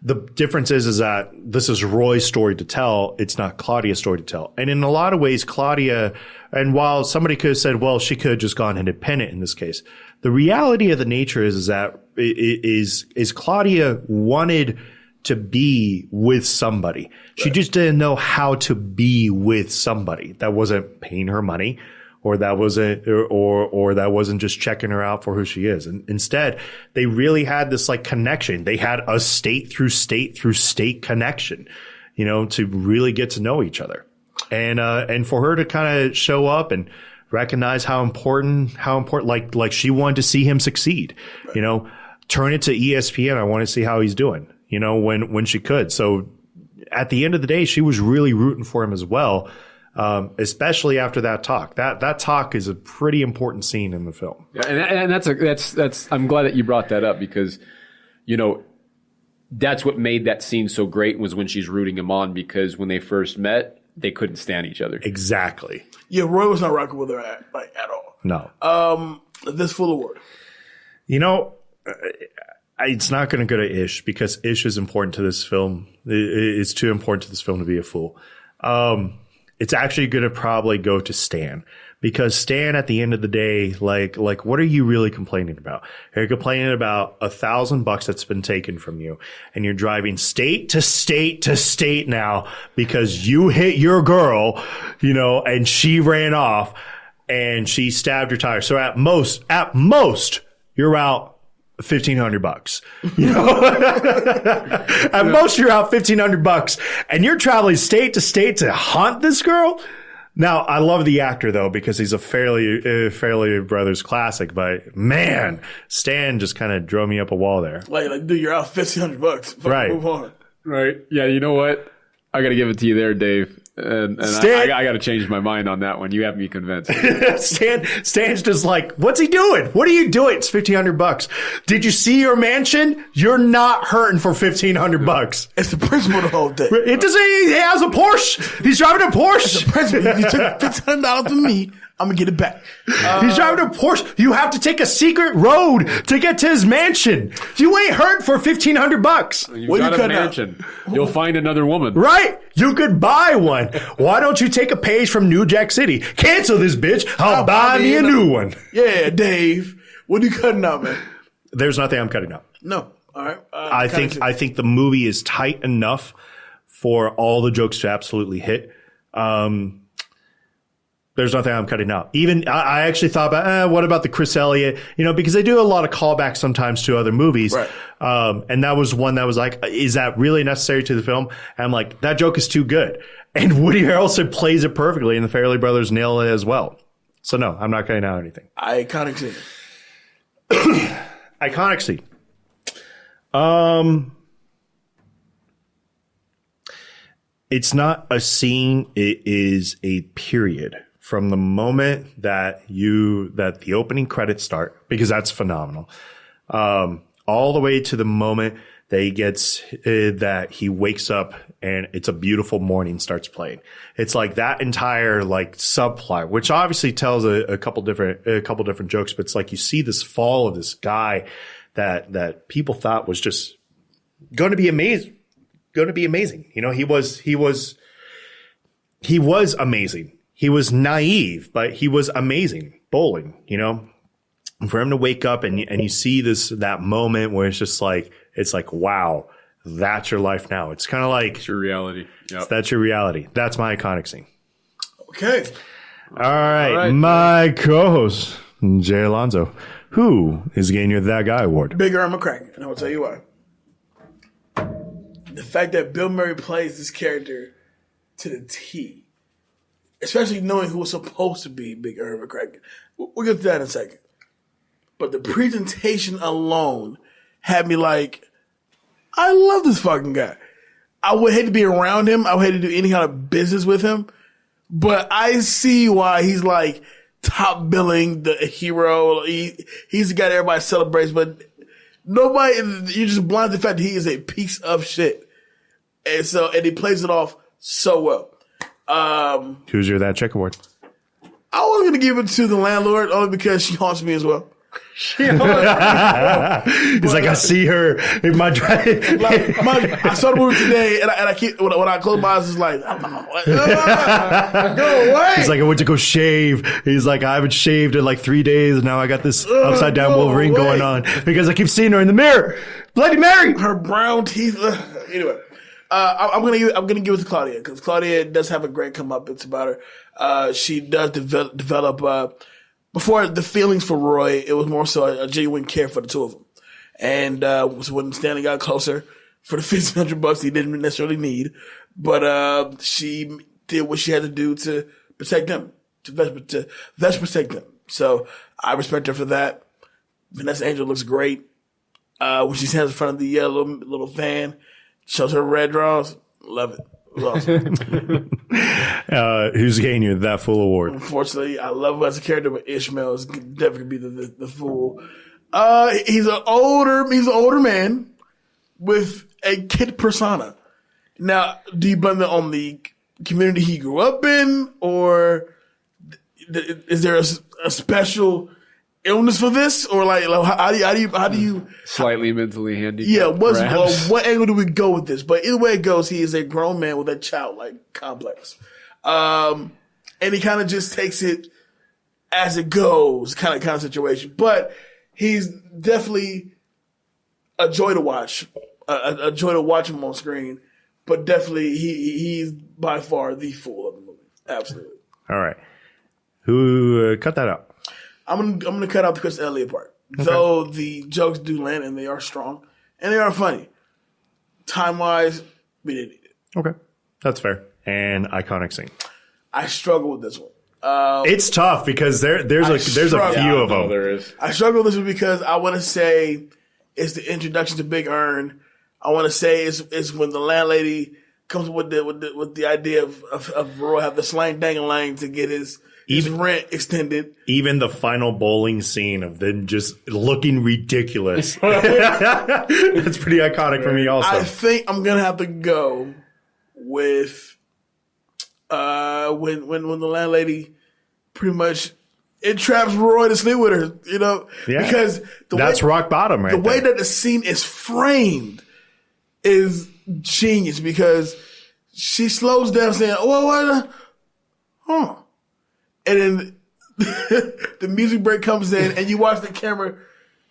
The difference is that this is Roy's story to tell. It's not Claudia's story to tell. And in a lot of ways, Claudia, and while somebody could have said, well, she could have just gone independent in this case, the reality of the nature is that Claudia wanted to be with somebody. Right. She just didn't know how to be with somebody that wasn't paying her money, or that wasn't, or that wasn't just checking her out for who she is. And instead, they really had this connection. They had a state through state connection, to really get to know each other. And for her to kind of show up and recognize how important, like she wanted to see him succeed, right. Turn it to ESPN. I want to see how he's doing, when she could. So at the end of the day, she was really rooting for him as well. Especially after that talk. That talk is a pretty important scene in the film. Yeah, and that's I'm glad that you brought that up because, that's what made that scene so great was when she's rooting him on, because when they first met, they couldn't stand each other. Exactly. Yeah, Roy was not rocking with her at all. No. This full award. It's not going to go to Ish because Ish is important to this film. It's too important to this film to be a fool. It's actually going to probably go to Stan, because Stan, at the end of the day, like, what are you really complaining about? You're complaining about $1,000 that's been taken from you, and you're driving state to state to state now because you hit your girl, and she ran off and she stabbed your tire. So at most, you're out $1,500. At most you're out $1,500, and you're traveling state to state to hunt this girl. Now, I love the actor though, because he's a Fairly Brothers classic, but man, Stan just kind of drove me up a wall there. Like, dude, you're out $1,500. Right. Move on. Right. Yeah. You know what? I got to give it to you there, Dave. And Stan, I got to change my mind on that one. You have me convinced. Stan's just like, what's he doing? What are you doing? It's $1,500. Did you see your mansion? You're not hurting for $1,500. It's the principle of the whole thing. It doesn't. He has a Porsche. He's driving a Porsche. It's the principle. You took $1,500 from me. I'm gonna get it back. He's driving a Porsche. You have to take a secret road to get to his mansion. You ain't hurt for $1,500. You've got a mansion. You'll find another woman. Right. You could buy one. Why don't you take a page from New Jack City? Cancel this bitch. I'll buy me a new one. Yeah, Dave. What are you cutting out, man? There's nothing I'm cutting out. No. All right. I think the movie is tight enough for all the jokes to absolutely hit. There's nothing I'm cutting out. Even I actually thought about, what about the Chris Elliott? Because they do a lot of callbacks sometimes to other movies. Right. And that was one that was like, is that really necessary to the film? And I'm like, that joke is too good. And Woody Harrelson plays it perfectly, and the Fairley Brothers nail it as well. So no, I'm not cutting out anything. Iconic scene. Iconic scene. It's not a scene. It is a period. From the moment that the opening credits start, because that's phenomenal, all the way to the moment that he wakes up and It's a Beautiful Morning starts playing. It's like that entire subplot, which obviously tells a couple different jokes, but it's like you see this fall of this guy that people thought was just going to be amazing. He was amazing. He was naive, but he was amazing. bowling, for him to wake up and you see that moment where it's like, wow, that's your life now. It's kind of like It's your reality. Yep. that's your reality. That's my iconic scene. Okay. All right. My co-host, Jay Alonso, who is getting your That Guy award? Big Earl McCracken, and I'll tell you why. The fact that Bill Murray plays this character to the T, especially knowing who was supposed to be Big Earl McCracken. We'll get to that in a second. But the presentation alone had me like, I love this fucking guy. I would hate to be around him. I would hate to do any kind of business with him. But I see why he's like top billing, the hero. He's the guy that everybody celebrates, but nobody, you're just blind to the fact that he is a piece of shit. And he plays it off so well. Who's your That Chick award? I was going to give it to the landlord only because she haunts me as well. He's like, I see her in my drive. I saw the movie today, and I keep when I close my eyes, it's like, go away. He's like, I went to go shave. He's like, I haven't shaved in like 3 days, and now I got this upside down Wolverine going on because I keep seeing her in the mirror. Bloody Mary, her brown teeth. Anyway, I'm gonna give it to Claudia because Claudia does have a great come up. It's about her. She does develop. Before the feelings for Roy, it was more so a genuine care for the two of them. And so when Stanley got closer for the $1,500 he didn't necessarily need, but she did what she had to do to protect them, to best protect them. So I respect her for that. Vanessa Angel looks great. When she stands in front of the little van, shows her red draws. Love it. It was awesome. Who's getting you That Fool award? Unfortunately, I love him as a character, but Ishmael is definitely be the fool. He's an older man with a kid persona. Now, do you blame that on the community he grew up in, or is there a special illness for this, or like how do you Slightly mentally handicapped. Yeah, perhaps. what angle do we go with this? But either way it goes, he is a grown man with a childlike complex. And he kind of just takes it as it goes, kind of situation. But he's definitely a joy to watch, a joy to watch him on screen. But definitely, he's by far the fool of the movie. Absolutely. All right, who cut that out? I'm gonna cut out the Chris Elliott part. Okay. Though the jokes do land and they are strong and they are funny. Time wise, we didn't need it. Okay, that's fair. And iconic scene. I struggle with this one. It's tough because there's a few of them. There is. I struggle with this one because I want to say it's the introduction to Big Earn. I want to say it's when the landlady comes with the idea of Roy have the slang dang-a-lang to get his rent extended. Even the final bowling scene of them just looking ridiculous. That's pretty iconic for me also. I think I'm going to have to go with when the landlady pretty much entraps Roy to sleep with her, Yeah. Because that's rock bottom right The way there. that the scene is framed is genius because she slows down saying, "Oh, what? Huh?" And then the music break comes in, and you watch the camera.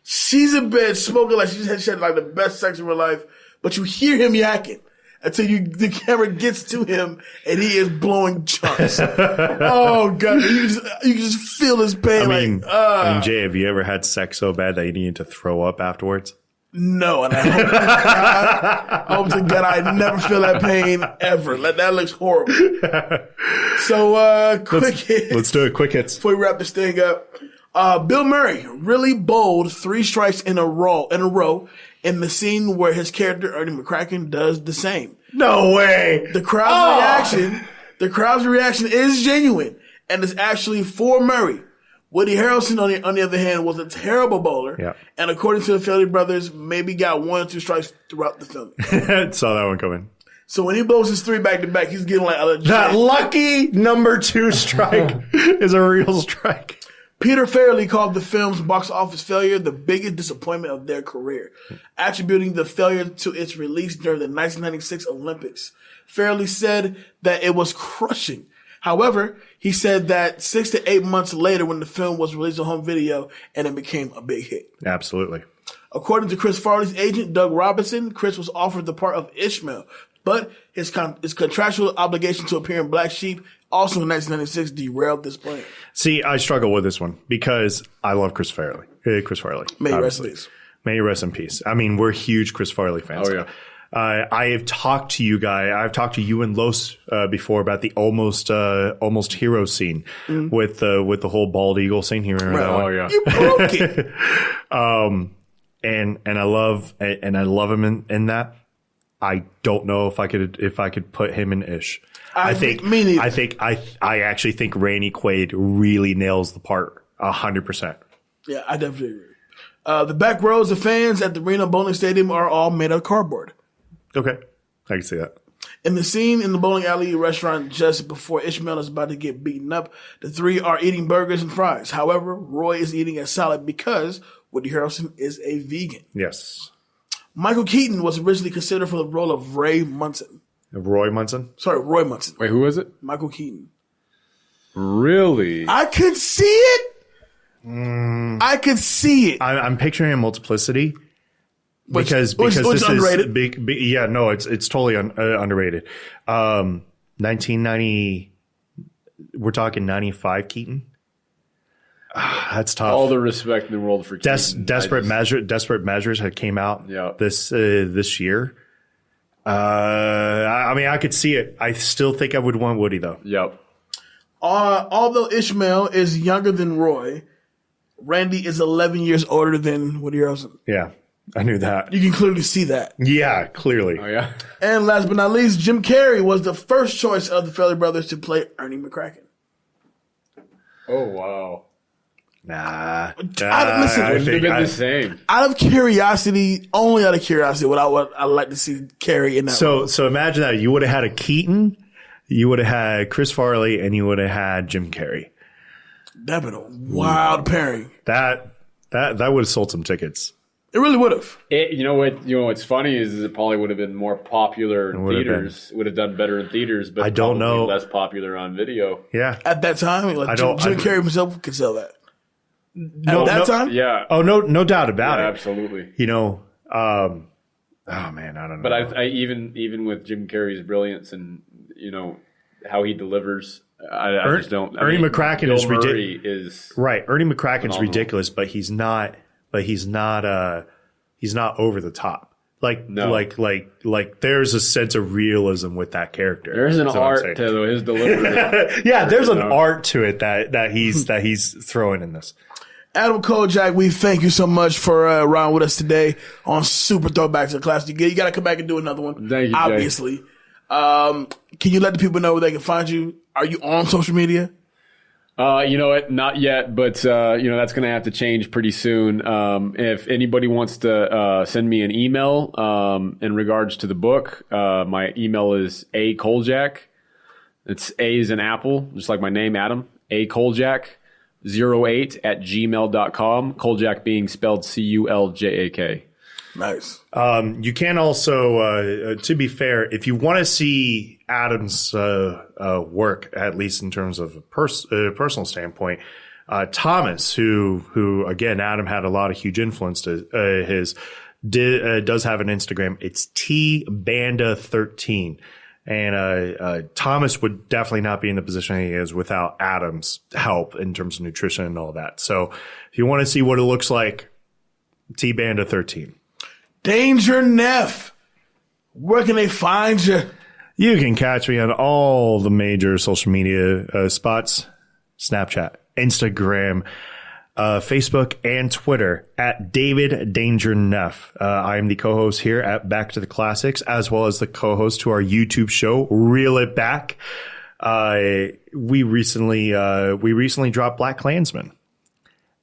She's in bed smoking like she had like the best sex of her life, but you hear him yakking until the camera gets to him, and he is blowing chunks. Oh god, you can just feel his pain. I mean, Jay, have you ever had sex so bad that you needed to throw up afterwards? No, and I hope to God I never feel that pain ever. That looks horrible. So, quick hits. Let's do it. Quick hits. Before we wrap this thing up. Bill Murray really bowled 3 strikes in a row in the scene where his character, Ernie McCracken, does the same. No way. The crowd's reaction is genuine and is actually for Murray. Woody Harrelson, on the other hand, was a terrible bowler. Yeah. And according to the Farrelly brothers, maybe got 1 or 2 strikes throughout the film. Saw that one coming. So when he blows his 3 back to back, he's getting like a legit. That lucky number 2 strike is a real strike. Peter Farrelly called the film's box office failure the biggest disappointment of their career, attributing the failure to its release during the 1996 Olympics. Farrelly said that it was crushing However, he said that 6 to 8 months later when the film was released on home video and it became a big hit. Absolutely. According to Chris Farley's agent, Doug Robinson, Chris was offered the part of Ishmael, but his contractual obligation to appear in Black Sheep, also in 1996, derailed this plan. See, I struggle with this one because I love Chris Farley. May he rest in peace. May he rest in peace. I mean, we're huge Chris Farley fans. Oh, yeah. I have talked to you guys. I've talked to you and Los before about the almost hero scene with the whole bald eagle scene. You remember that one? Oh yeah. You broke it. And I love him in that. I don't know if I could put him in Ish. Me neither. I actually think Randy Quaid really nails the part 100%. Yeah, I definitely agree. The back rows of fans at the Reno Bowling Stadium are all made of cardboard. Okay, I can see that. In the scene in the bowling alley restaurant just before Ishmael is about to get beaten up, the three are eating burgers and fries. However, Roy is eating a salad because Woody Harrelson is a vegan. Yes. Michael Keaton was originally considered for the role of Roy Munson. Roy Munson? Sorry, Roy Munson. Wait, who was it? Michael Keaton. Really? I could see it. I could see it. I'm picturing Multiplicity. Because which this underrated. is big, yeah, no, it's totally underrated. 1990, we're talking 95 Keaton. That's tough. All the respect in the world for Keaton. Desperate Measures had came out this year. I mean, I could see it. I still think I would want Woody though. Yep. Although Ishmael is younger than Roy, Randy is 11 years older than Woody Harrelson. Yeah. I knew that. You can clearly see that. Yeah, clearly. Oh, yeah. And last but not least, Jim Carrey was the first choice of the Farrelly brothers to play Ernie McCracken. Oh, wow. Nah. Listen, Wouldn't have been the same. Out of curiosity, only out of curiosity, I'd like to see Carrey in that role. So imagine that. You would have had a Keaton, you would have had Chris Farley, and you would have had Jim Carrey. That'd been a wild pairing. That would have sold some tickets. It really would have. You know what's funny is it probably would have been more popular in theaters. Would have done better in theaters, but I don't know. Less popular on video. Yeah. At that time, like Jim Carrey himself could sell that. At that time? Yeah. Oh, no doubt about it. Absolutely. You know, oh man, I don't know. But I even with Jim Carrey's brilliance and how he delivers, I just don't. Ernie McCracken is ridiculous. Right. Ernie McCracken's ridiculous, but he's not over the top. Like there's a sense of realism with that character. There's an art to his delivery. Yeah, there's an art to it that he's throwing in this. Adam Culjak, we thank you so much for riding with us today on Super Throwbacks to the Class. You got to come back and do another one. Thank you, obviously. Can you let the people know where they can find you? Are you on social media? You know what? Not yet, but that's going to have to change pretty soon. If anybody wants to send me an email in regards to the book, my email is akuljak. It's A as in apple, just like my name, Adam. akuljak08@gmail.com. Culjak being spelled Culjak. Nice. You can also, to be fair, if you want to see Adam's work, at least in terms of a personal standpoint, Thomas, who again Adam had a lot of huge influence to does have an Instagram. It's tbanda13, and Thomas would definitely not be in the position he is without Adam's help in terms of nutrition and all that. So if you want to see what it looks like, tbanda13. Danger Neff, where can they find you? You can catch me on all the major social media spots: Snapchat, Instagram, Facebook, and Twitter at David Danger Neff. I am the co-host here at Back to the Classics, as well as the co-host to our YouTube show, Reel It Back. We recently dropped Black Klansman.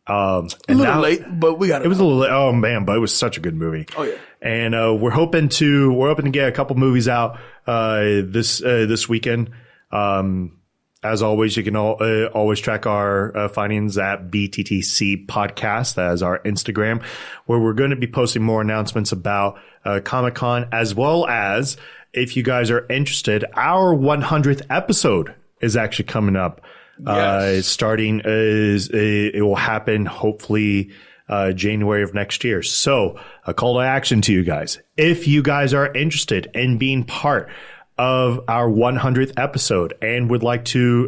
A little late, but we got it. It was a little late. Oh man, but it was such a good movie. Oh yeah. And we're hoping to get a couple movies out this weekend. As always, you can always track our findings at BTTC Podcast. That is our Instagram, where we're going to be posting more announcements about Comic-Con, as well as, if you guys are interested, our 100th episode is actually coming up. Yes. It will happen hopefully January of next year. So a call to action to you guys. If you guys are interested in being part of our 100th episode and would like to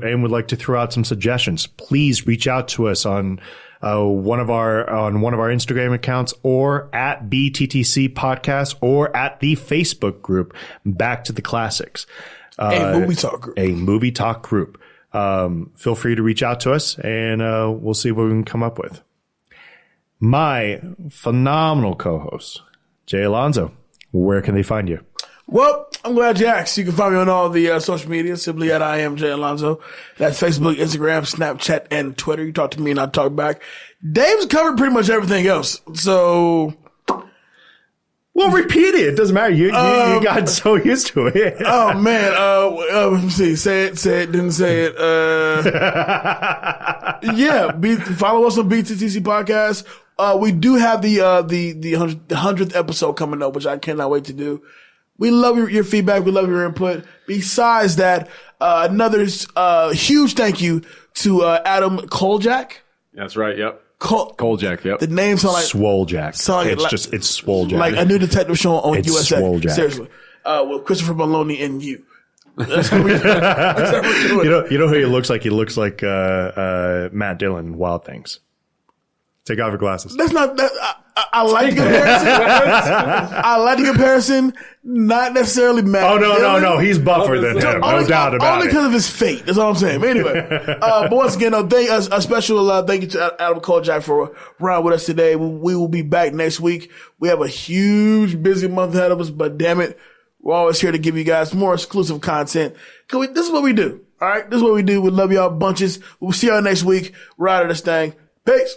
throw out some suggestions, please reach out to us on one of our Instagram accounts, or at BTTC Podcast, or at the Facebook group Back to the Classics. A movie talk group. Feel free to reach out to us, and we'll see what we can come up with. My phenomenal co-host, Jay Alonso, where can they find you? Well, I'm glad you asked. You can find me on all the social media, simply at I am Jay Alonso. That's Facebook, Instagram, Snapchat, and Twitter. You talk to me and I talk back. Dave's covered pretty much everything else. So, well, repeat it. It doesn't matter. You got so used to it. Oh man. Let me see. Say it. Didn't say it. Yeah. Follow us on BTTC Podcast. We do have the 100th episode coming up, which I cannot wait to do. We love your feedback. We love your input. Besides that, another huge thank you to Adam Culjak. That's right. Yep. Culjak. Yep. The name sounds like Swolejack. It's Swolejack. Like a new detective show on it's USA. Swolejack. Seriously. With Christopher Maloney and you. That's what we're doing. You know who he looks like? He looks like Matt Dillon in Wild Things. Take off your glasses. That's not that. I like the comparison. I like the comparison. Not necessarily Matt. Oh no, Dillon. no! He's buffer than him. No doubt about only it. because of his fate. That's all I'm saying. But anyway, but once again, a special thank you to Adam Culjak for riding with us today. We will be back next week. We have a huge, busy month ahead of us, but damn it, we're always here to give you guys more exclusive content. This is what we do. All right, this is what we do. We love y'all bunches. We'll see y'all next week. Ride this thing. Peace.